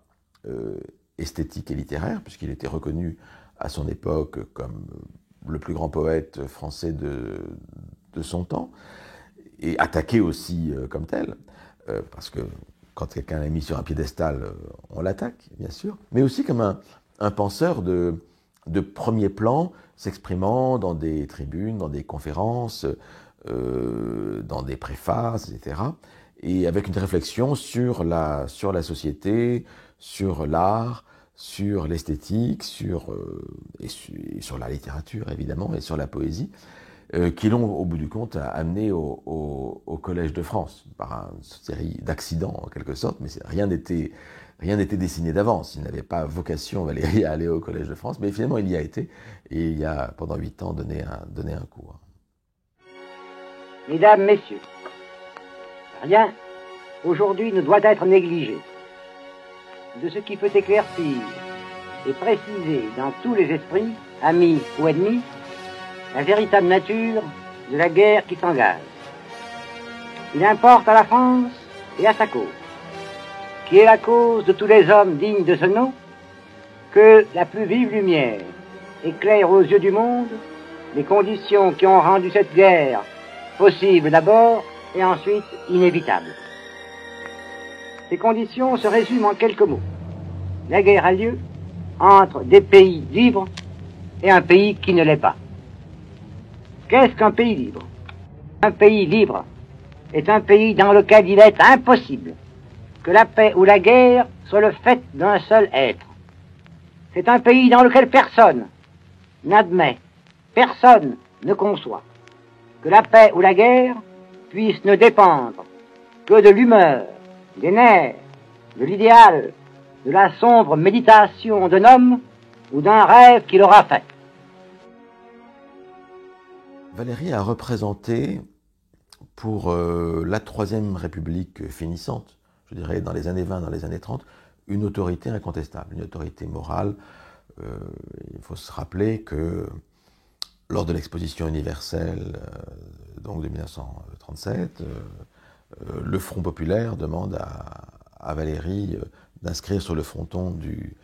esthétique et littéraire, puisqu'il était reconnu à son époque comme le plus grand poète français de son temps, et attaqué aussi comme tel, parce que quand quelqu'un est mis sur un piédestal, on l'attaque, bien sûr, mais aussi comme un penseur de premier plan, s'exprimant dans des tribunes, dans des conférences, dans des préfaces, etc., et avec une réflexion sur la société, sur l'art, sur l'esthétique, et sur la littérature, évidemment, et sur la poésie, qui l'ont, au bout du compte, amené au Collège de France, par une série d'accidents, en quelque sorte, mais rien n'était dessiné d'avance. Il n'avait pas vocation, Valéry, à aller au Collège de France, mais finalement, il y a été, et il y a, pendant 8 ans, donné un cours. Mesdames, Messieurs, rien, aujourd'hui, ne doit être négligé de ce qui peut éclaircir et préciser dans tous les esprits, amis ou ennemis, la véritable nature de la guerre qui s'engage. Il importe à la France et à sa cause, qui est la cause de tous les hommes dignes de ce nom, que la plus vive lumière éclaire aux yeux du monde les conditions qui ont rendu cette guerre possible d'abord et ensuite inévitable. Ces conditions se résument en quelques mots. La guerre a lieu entre des pays libres et un pays qui ne l'est pas. Qu'est-ce qu'un pays libre? Un pays libre est un pays dans lequel il est impossible que la paix ou la guerre soit le fait d'un seul être. C'est un pays dans lequel personne n'admet, personne ne conçoit que la paix ou la guerre puisse ne dépendre que de l'humeur, des nerfs, de l'idéal, de la sombre méditation d'un homme ou d'un rêve qu'il aura fait. Valéry a représenté pour la Troisième République finissante, je dirais dans les années 20, dans les années 30, une autorité incontestable, une autorité morale. Il faut se rappeler que lors de l'exposition universelle donc de 1937, le Front populaire demande à Valéry d'inscrire sur le fronton du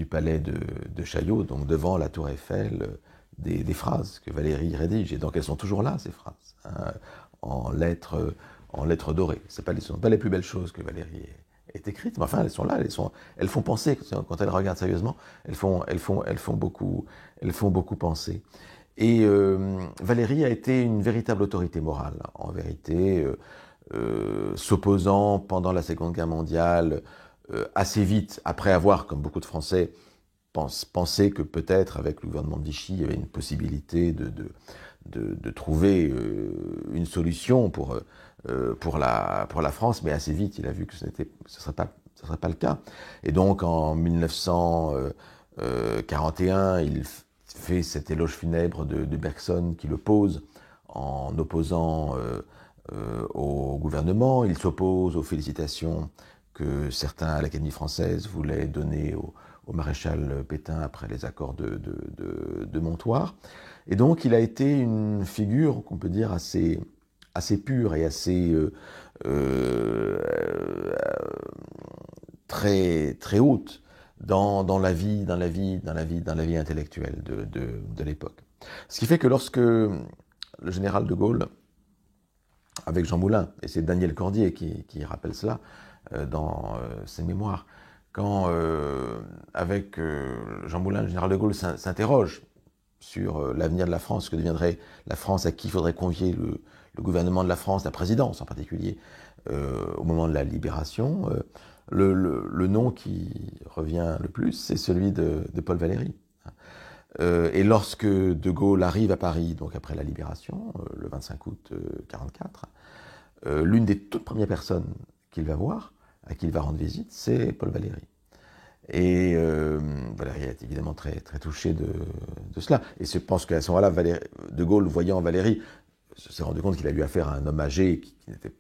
palais de Chaillot, donc devant la tour Eiffel, des phrases que Valéry rédige. Et donc elles sont toujours là, ces phrases, hein, en lettres dorées. Ce ne sont pas les plus belles choses que Valéry ait écrites, mais enfin elles sont là, elles font penser. Quand elles regardent sérieusement, elles font beaucoup penser. Et Valéry a été une véritable autorité morale, en vérité, s'opposant pendant la Seconde Guerre mondiale assez vite, après avoir, comme beaucoup de Français, pensé que peut-être avec le gouvernement de Vichy, il y avait une possibilité de trouver une solution pour la France, mais assez vite, il a vu que ce ne serait pas le cas. Et donc, en 1941, il fait cet éloge funèbre de Bergson qui le pose en opposant au gouvernement. Il s'oppose aux félicitations que certains à l'Académie française voulaient donner au maréchal Pétain après les accords de Montoire. Et donc il a été une figure qu'on peut dire assez pure et assez très haute dans la vie intellectuelle de l'époque. Ce qui fait que lorsque le général de Gaulle, avec Jean Moulin, et c'est Daniel Cordier qui rappelle cela dans ses mémoires, quand avec Jean Moulin, le général de Gaulle s'interroge sur l'avenir de la France, ce que deviendrait la France, à qui il faudrait confier le gouvernement de la France, la présidence en particulier, au moment de la libération, le nom qui revient le plus, c'est celui de Paul Valéry. Et lorsque De Gaulle arrive à Paris, donc après la libération, le 25 août 1944, l'une des toutes premières personnes qu'il va voir, à qui il va rendre visite, c'est Paul Valéry. Et Valéry est évidemment très touché de cela. Et je pense qu'à ce moment-là, De Gaulle, voyant Valéry, s'est rendu compte qu'il a eu affaire à un homme âgé, qu'il n'était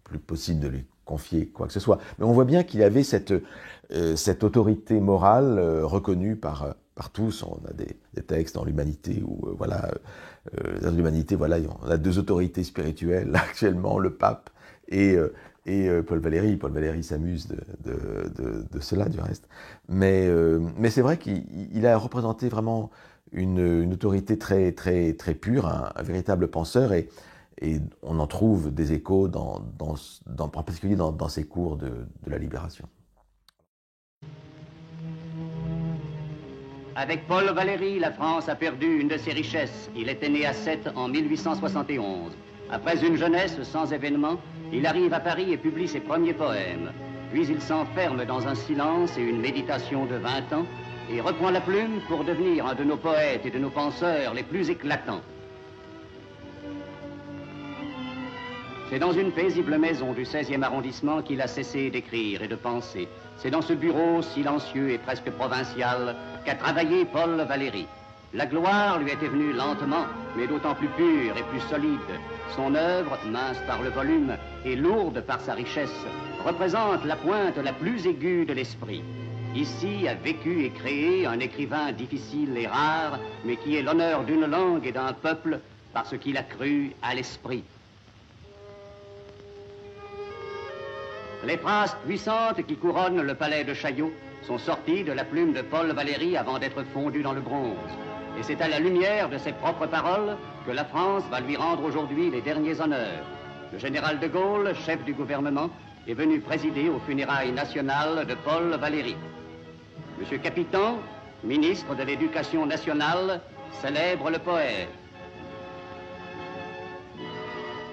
plus possible de lui confier quoi que ce soit. Mais on voit bien qu'il avait cette autorité morale reconnue par tous. On a des textes dans l'Humanité où, dans l'Humanité, on a deux autorités spirituelles actuellement, le pape et Paul Valéry. Paul Valéry s'amuse de cela, du reste. Mais c'est vrai qu'il a représenté vraiment une autorité très pure, un véritable penseur, et on en trouve des échos en particulier dans ses cours de la Libération. Avec Paul Valéry, la France a perdu une de ses richesses. Il était né à Sète en 1871. Après une jeunesse sans événement, il arrive à Paris et publie ses premiers poèmes. Puis il s'enferme dans un silence et une méditation de 20 ans et reprend la plume pour devenir un de nos poètes et de nos penseurs les plus éclatants. C'est dans une paisible maison du 16e arrondissement qu'il a cessé d'écrire et de penser. C'est dans ce bureau silencieux et presque provincial qu'a travaillé Paul Valéry. La gloire lui était venue lentement, mais d'autant plus pure et plus solide. Son œuvre, mince par le volume et lourde par sa richesse, représente la pointe la plus aiguë de l'esprit. Ici a vécu et créé un écrivain difficile et rare, mais qui est l'honneur d'une langue et d'un peuple parce qu'il a cru à l'esprit. Les phrases puissantes qui couronnent le palais de Chaillot sont sorties de la plume de Paul Valéry avant d'être fondues dans le bronze. Et c'est à la lumière de ses propres paroles que la France va lui rendre aujourd'hui les derniers honneurs. Le général de Gaulle, chef du gouvernement, est venu présider aux funérailles nationales de Paul Valéry. Monsieur Capitan, ministre de l'Éducation nationale, célèbre le poète.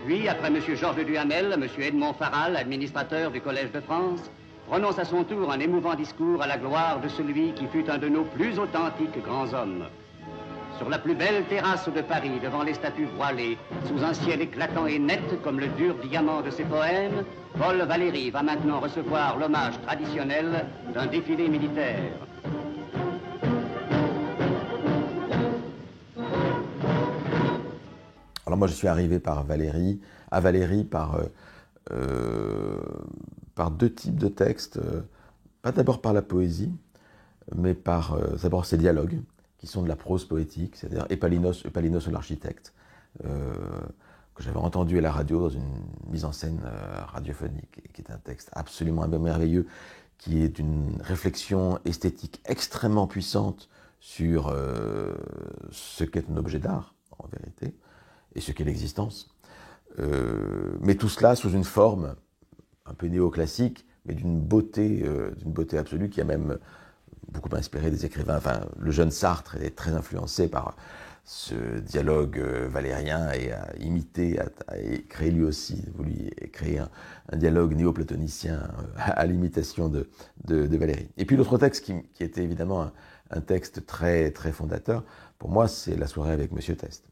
Puis, après M. Georges Duhamel, M. Edmond Farral, administrateur du Collège de France, prononce à son tour un émouvant discours à la gloire de celui qui fut un de nos plus authentiques grands hommes. Sur la plus belle terrasse de Paris, devant les statues voilées, sous un ciel éclatant et net comme le dur diamant de ses poèmes, Paul Valéry va maintenant recevoir l'hommage traditionnel d'un défilé militaire. Alors moi, je suis arrivé à Valérie par deux types de textes. Pas d'abord par la poésie, mais par d'abord ces dialogues, qui sont de la prose poétique, c'est-à-dire Epalinos l'architecte, que j'avais entendu à la radio dans une mise en scène radiophonique, et qui est un texte absolument merveilleux, qui est d'une réflexion esthétique extrêmement puissante sur ce qu'est un objet d'art, en vérité, et ce qu'est l'existence. Mais tout cela sous une forme un peu néoclassique, mais d'une beauté absolue, qui a même beaucoup inspiré des écrivains. Enfin, le jeune Sartre est très influencé par ce dialogue valérien et a imité, a créé lui aussi, voulu créer un dialogue néoplatonicien à l'imitation de Valéry. Et puis l'autre texte qui était évidemment un texte très, très fondateur, pour moi, c'est La soirée avec Monsieur Teste.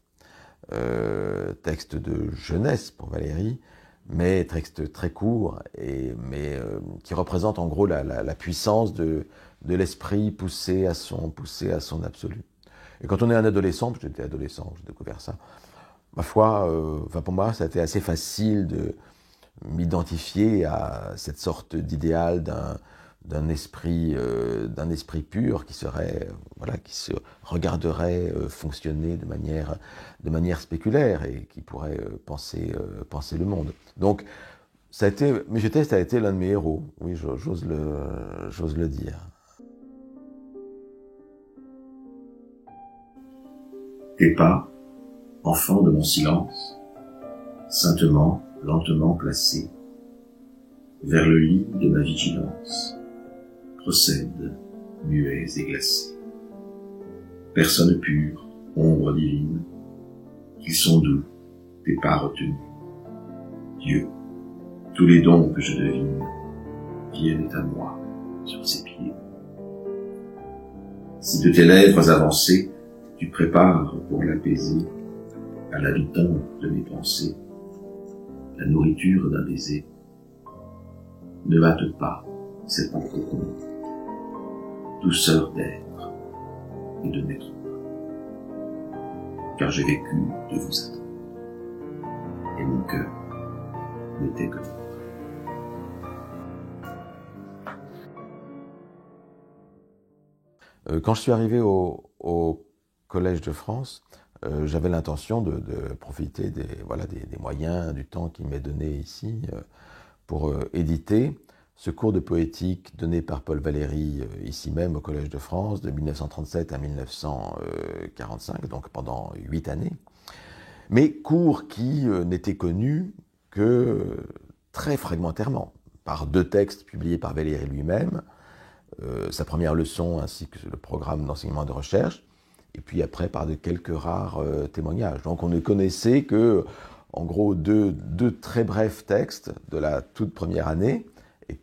Texte de jeunesse pour Valéry, mais texte très court, mais qui représente en gros la puissance de l'esprit poussé à son absolu. Et quand on est un adolescent, parce que j'étais adolescent, j'ai découvert ça, ma foi, pour moi, ça a été assez facile de m'identifier à cette sorte d'idéal d'un esprit pur qui serait, qui se regarderait fonctionner de manière spéculaire et qui pourrait penser le monde. Donc, Monsieur Teste a été l'un de mes héros. Oui, j'ose le dire. Tes pas, enfant de mon silence, saintement, lentement placés, vers le lit de ma vigilance, procèdent, muets et glacés. Personne pure, ombre divine, qu'ils sont doux, tes pas retenus. Dieu, tous les dons que je devine viennent à moi sur ses pieds. Si de tes lèvres avancées, tu prépares pour l'apaiser, à l'habitant de mes pensées, la nourriture d'un baiser, ne hâte pas cette entretenue, douceur d'être et de n'être pas, car j'ai vécu de vous attendre, et mon cœur n'était que votre. Quand je suis arrivé au Collège de France, j'avais l'intention de profiter des moyens, du temps qui m'est donné ici pour éditer ce cours de poétique donné par Paul Valéry ici même au Collège de France de 1937 à 1945, donc pendant 8 années. Mais cours qui n'était connu que très fragmentairement, par 2 textes publiés par Valéry lui-même, sa première leçon ainsi que le programme d'enseignement de recherche, et puis après par de quelques rares témoignages. Donc on ne connaissait que, en gros, deux très brefs textes de la toute première année, et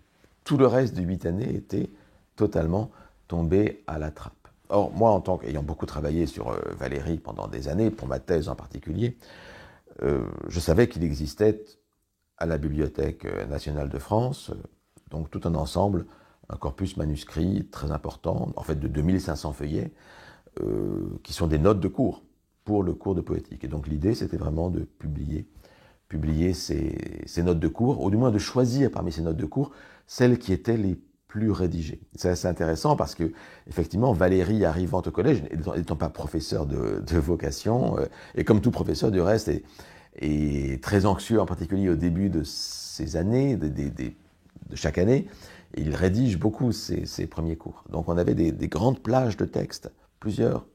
tout le reste de 8 années était totalement tombé à la trappe. Or, moi, ayant beaucoup travaillé sur Valéry pendant des années, pour ma thèse en particulier, je savais qu'il existait à la Bibliothèque nationale de France, donc tout un ensemble, un corpus manuscrit très important, en fait de 2500 feuillets, qui sont des notes de cours pour le cours de poétique. Et donc l'idée, c'était vraiment de publier ces notes de cours, ou du moins de choisir parmi ces notes de cours celles qui étaient les plus rédigées. C'est assez intéressant parce que, effectivement, Valéry arrivant au collège, n'étant pas professeur de vocation, et comme tout professeur du reste, est très anxieux, en particulier au début de ces années, de chaque année, il rédige beaucoup ses premiers cours. Donc on avait des grandes plages de textes, plusieurs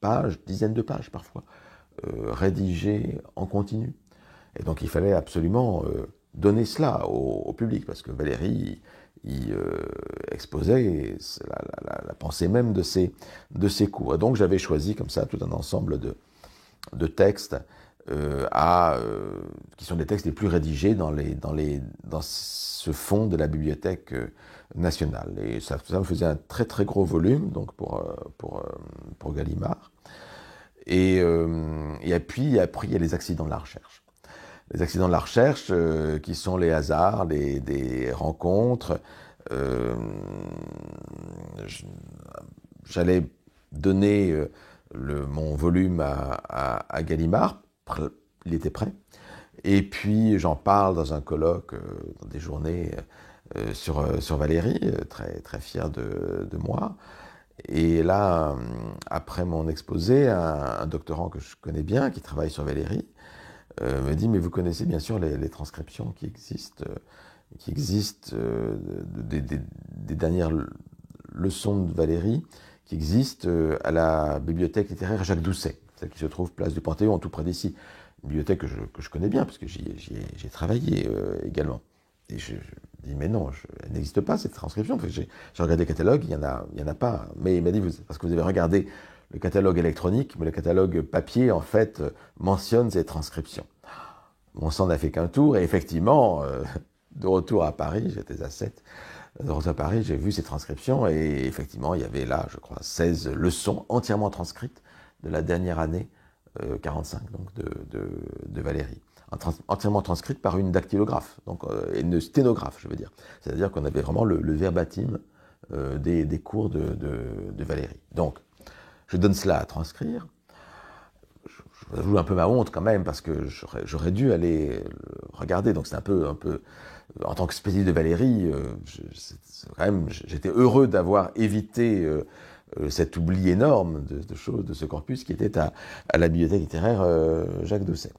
pages, dizaines de pages parfois, rédigées en continu. Et donc il fallait absolument donner cela au public, parce que Valéry exposait la pensée même de ses cours. Et donc j'avais choisi comme ça tout un ensemble de textes qui sont des textes les plus rédigés dans ce fonds de la Bibliothèque nationale. Et ça me faisait un très très gros volume, donc pour Gallimard. Et puis il y a les accidents de la recherche. Les accidents de la recherche, qui sont les hasards, des rencontres. J'allais donner mon volume à Gallimard, il était prêt. Et puis j'en parle dans un colloque, dans des journées sur Valéry, très, très fier de moi. Et là, après mon exposé, un doctorant que je connais bien, qui travaille sur Valéry, me dit « Mais vous connaissez bien sûr les transcriptions qui existent des dernières leçons de Valéry, qui existent à la bibliothèque littéraire Jacques Doucet, celle qui se trouve place du Panthéon, tout près d'ici. Une bibliothèque que je connais bien, parce que j'y ai travaillé également. Et je dis, mais non, elle n'existe pas, cette transcription. J'ai regardé le catalogue, il y en a pas. Mais il m'a dit, parce que vous avez regardé le catalogue électronique, mais le catalogue papier, en fait, mentionne ces transcriptions. Mon sang n'a fait qu'un tour, et effectivement, de retour à Paris, j'étais à 7, de retour à Paris, j'ai vu ces transcriptions, et effectivement, il y avait là, je crois, 16 leçons entièrement transcrites de la dernière année 45, donc de Valéry. Entièrement transcrite par une dactylographe, donc une sténographe, je veux dire. C'est-à-dire qu'on avait vraiment le verbatim des cours de Valéry. Donc, je donne cela à transcrire. Je joue un peu ma honte quand même, parce que j'aurais dû aller regarder. Donc c'est un peu, en tant que spécialiste de Valéry, j'étais heureux d'avoir évité cet oubli énorme de choses, de ce corpus qui était à la bibliothèque littéraire Jacques Doucet.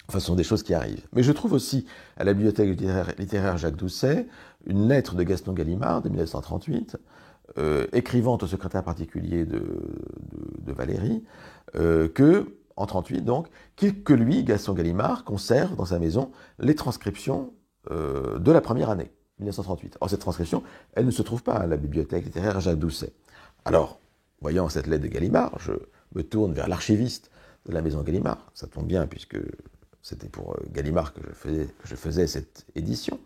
Enfin, ce sont des choses qui arrivent. Mais je trouve aussi à la bibliothèque littéraire Jacques Doucet une lettre de Gaston Gallimard de 1938, écrivant au secrétaire particulier de Valéry, que, en 1938 donc, que lui, Gaston Gallimard, conserve dans sa maison les transcriptions de la première année, 1938. Or, cette transcription, elle ne se trouve pas à la bibliothèque littéraire Jacques Doucet. Alors, voyant cette lettre de Gallimard, je me tourne vers l'archiviste de la maison Gallimard. Ça tombe bien, puisque c'était pour Gallimard que je faisais cette édition.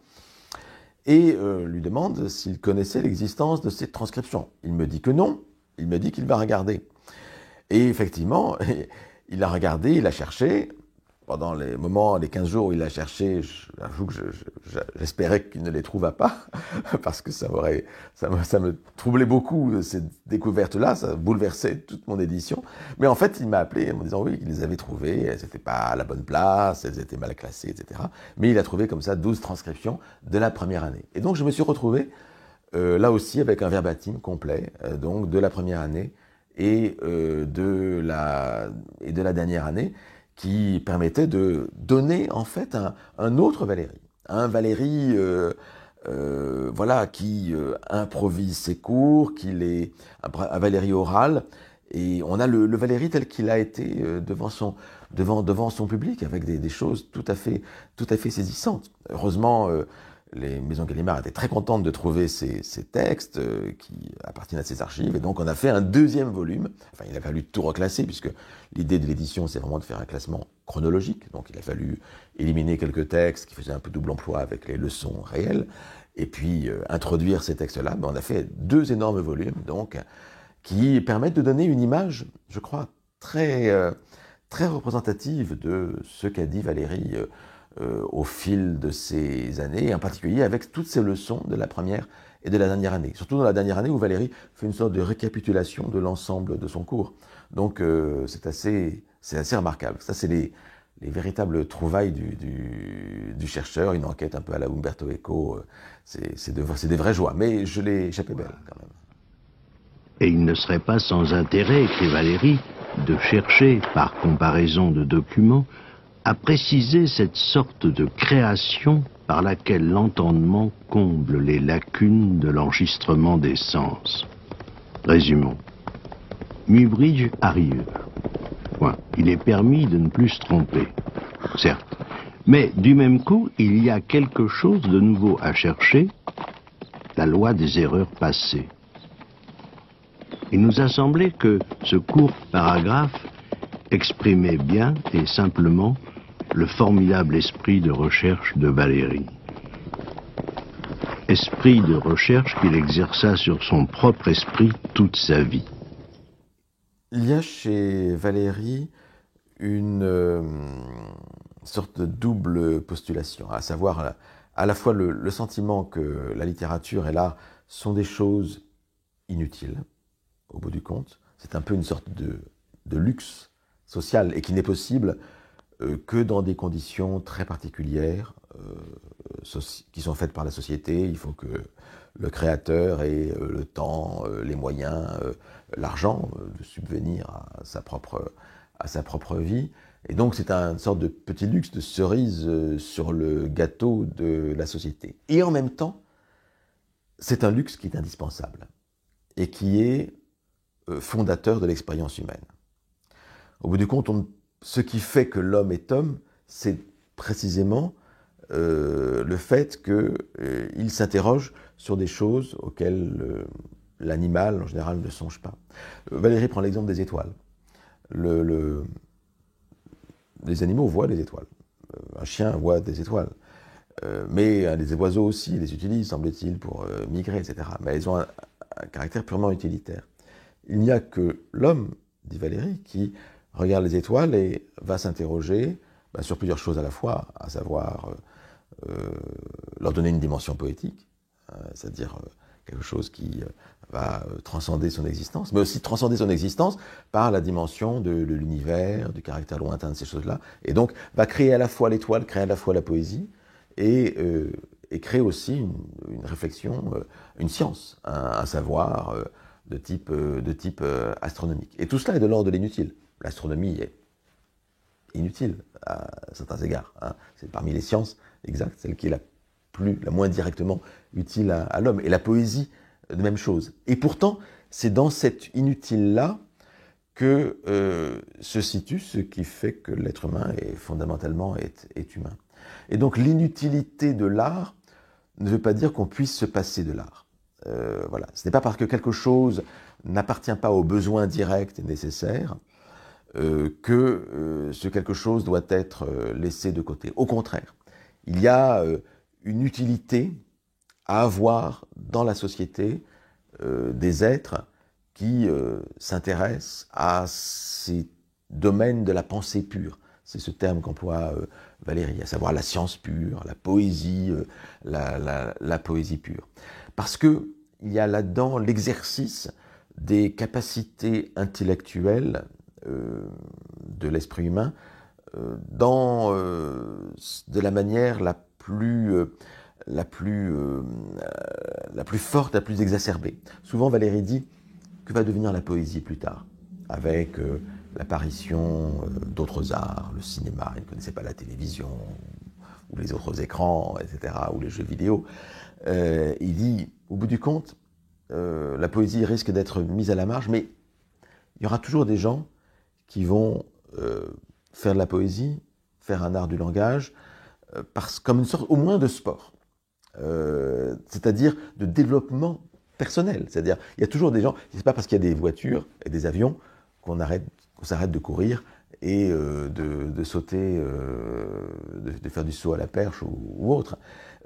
Et lui demande s'il connaissait l'existence de cette transcription. Il me dit que non. Il me dit qu'il va regarder. Et effectivement, il a regardé, il a cherché. Pendant les 15 jours où il a cherché, j'avoue que j'espérais qu'il ne les trouva pas, parce que ça me troublait beaucoup, cette découverte-là, ça bouleversait toute mon édition. Mais en fait, il m'a appelé en me disant oui, qu'il les avait trouvées, elles n'étaient pas à la bonne place, elles étaient mal classées, etc. Mais il a trouvé comme ça 12 transcriptions de la première année. Et donc, je me suis retrouvé, là aussi, avec un verbatim complet, donc de la première année et de la dernière année, qui permettait de donner en fait un autre Valéry. Un Valéry voilà, qui improvise ses cours, un Valéry oral, et on a le Valéry tel qu'il a été devant son public, avec des choses tout à fait saisissantes. Heureusement, les maisons Gallimard étaient très contentes de trouver ces textes qui appartiennent à ces archives, et donc on a fait un deuxième volume. Enfin, il a fallu tout reclasser, puisque l'idée de l'édition, c'est vraiment de faire un classement chronologique, donc il a fallu éliminer quelques textes qui faisaient un peu double emploi avec les leçons réelles, et puis introduire ces textes-là. Ben, on a fait 2 énormes volumes, donc, qui permettent de donner une image, je crois, très représentative de ce qu'a dit Valéry au fil de ces années, et en particulier avec toutes ces leçons de la première et de la dernière année. Surtout dans la dernière année où Valéry fait une sorte de récapitulation de l'ensemble de son cours. Donc c'est assez remarquable. Ça, c'est les véritables trouvailles du chercheur, une enquête un peu à la Umberto Eco. C'est des vraies joies, mais je l'ai échappé belle quand même. Et il ne serait pas sans intérêt, écrit Valéry, de chercher, par comparaison de documents, à préciser cette sorte de création par laquelle l'entendement comble les lacunes de l'enregistrement des sens. Résumons. Muybridge arrive. Point. Il est permis de ne plus se tromper. Certes. Mais du même coup, il y a quelque chose de nouveau à chercher, la loi des erreurs passées. Il nous a semblé que ce court paragraphe exprimait bien et simplement le formidable esprit de recherche de Valéry. Esprit de recherche qu'il exerça sur son propre esprit toute sa vie. Il y a chez Valéry une sorte de double postulation, à savoir à la fois le sentiment que la littérature et l'art sont des choses inutiles, au bout du compte. C'est un peu une sorte de luxe social et qui n'est possible que dans des conditions très particulières qui sont faites par la société. Il faut que le créateur ait le temps, les moyens, l'argent de subvenir à sa propre vie. Et donc c'est une sorte de petit luxe, de cerise sur le gâteau de la société. Et en même temps, c'est un luxe qui est indispensable et qui est fondateur de l'expérience humaine. Au bout du compte, ce qui fait que l'homme est homme, c'est précisément le fait qu'il s'interroge sur des choses auxquelles l'animal, en général, ne songe pas. Valérie prend l'exemple des étoiles. Les animaux voient des étoiles. Un chien voit des étoiles. Mais les oiseaux aussi les utilisent, semble-t-il, pour migrer, etc. Mais elles ont un caractère purement utilitaire. Il n'y a que l'homme, dit Valérie, qui regarde les étoiles et va s'interroger sur plusieurs choses à la fois, à savoir leur donner une dimension poétique, c'est-à-dire quelque chose qui va transcender son existence, mais aussi transcender son existence par la dimension de l'univers, du caractère lointain de ces choses-là, et donc va créer à la fois l'étoile, créer à la fois la poésie, et créer aussi une réflexion, une science, un savoir de type astronomique. Et tout cela est de l'ordre de l'inutile. L'astronomie est inutile à certains égards. C'est parmi les sciences exactes, celle qui est la moins directement utile à l'homme. Et la poésie, de même chose. Et pourtant, c'est dans cet inutile-là que se situe ce qui fait que l'être humain est fondamentalement est humain. Et donc l'inutilité de l'art ne veut pas dire qu'on puisse se passer de l'art. Voilà. Ce n'est pas parce que quelque chose n'appartient pas aux besoins directs et nécessaires que ce quelque chose doit être laissé de côté. Au contraire, il y a une utilité à avoir dans la société des êtres qui s'intéressent à ces domaines de la pensée pure. C'est ce terme qu'emploie Valérie, à savoir la science pure, la poésie, la poésie pure. Parce qu'il y a là-dedans l'exercice des capacités intellectuelles de l'esprit humain de la manière la plus forte, la plus exacerbée. Souvent, Valérie dit que va devenir la poésie plus tard, avec l'apparition d'autres arts, le cinéma, il ne connaissait pas la télévision, ou les autres écrans, etc., ou les jeux vidéo. Il dit, au bout du compte, la poésie risque d'être mise à la marge, mais il y aura toujours des gens qui vont faire de la poésie, faire un art du langage, comme une sorte, au moins, de sport. C'est-à-dire de développement personnel. C'est-à-dire, il y a toujours des gens, c'est pas parce qu'il y a des voitures et des avions qu'on s'arrête de courir et de sauter, de faire du saut à la perche ou autre.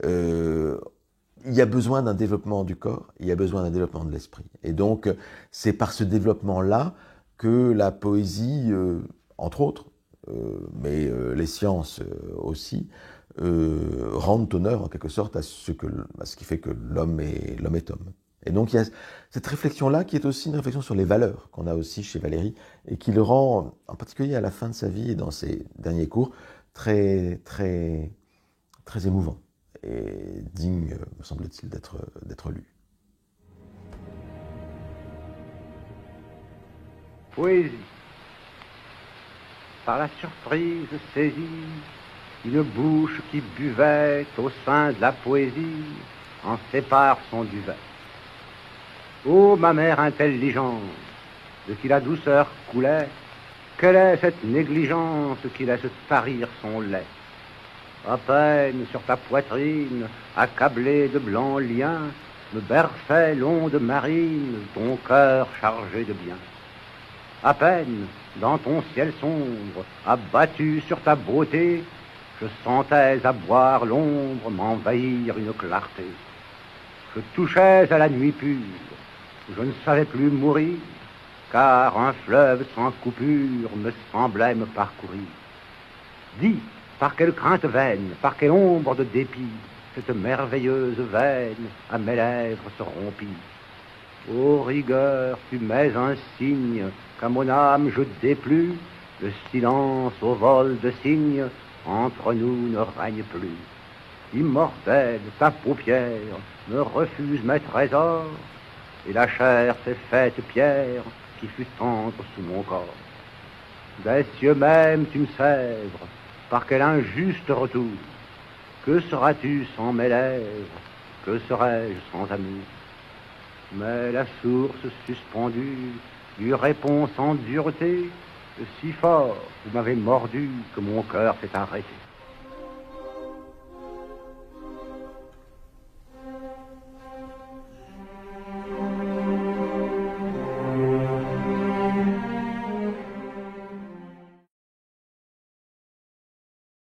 Il y a besoin d'un développement du corps, il y a besoin d'un développement de l'esprit. Et donc, c'est par ce développement-là que la poésie, entre autres, mais les sciences aussi, rendent honneur en quelque sorte à ce qui fait que l'homme est homme. Et donc il y a cette réflexion-là qui est aussi une réflexion sur les valeurs qu'on a aussi chez Valérie et qui le rend, en particulier à la fin de sa vie et dans ses derniers cours, très, très, très émouvant et digne, me semble-t-il, d'être lu. Poésie. Par la surprise saisie, une bouche qui buvait au sein de la poésie en sépare son duvet. Ô ma mère intelligente, de qui la douceur coulait, quelle est cette négligence qui laisse tarir son lait? À peine sur ta poitrine, accablée de blancs liens, me berçait l'onde marine, ton cœur chargé de bien. À peine, dans ton ciel sombre, abattu sur ta beauté, je sentais à boire l'ombre m'envahir une clarté. Je touchais à la nuit pure, je ne savais plus mourir, car un fleuve sans coupure me semblait me parcourir. Dis, par quelle crainte vaine, par quelle ombre de dépit, cette merveilleuse veine à mes lèvres se rompit. Ô rigueur, tu mets un signe qu'à mon âme je déplut, Le silence au vol de cygne entre nous ne règne plus. Immortelle, ta paupière me refuse mes trésors, et la chair s'est faite pierre qui fut tendre sous mon corps. Des cieux même tu me sèvres, par quel injuste retour. Que seras-tu sans mes lèvres? Que serais-je sans amour? Mais la source suspendue lui répond sans dureté, si fort vous m'avez mordu que mon cœur s'est arrêté.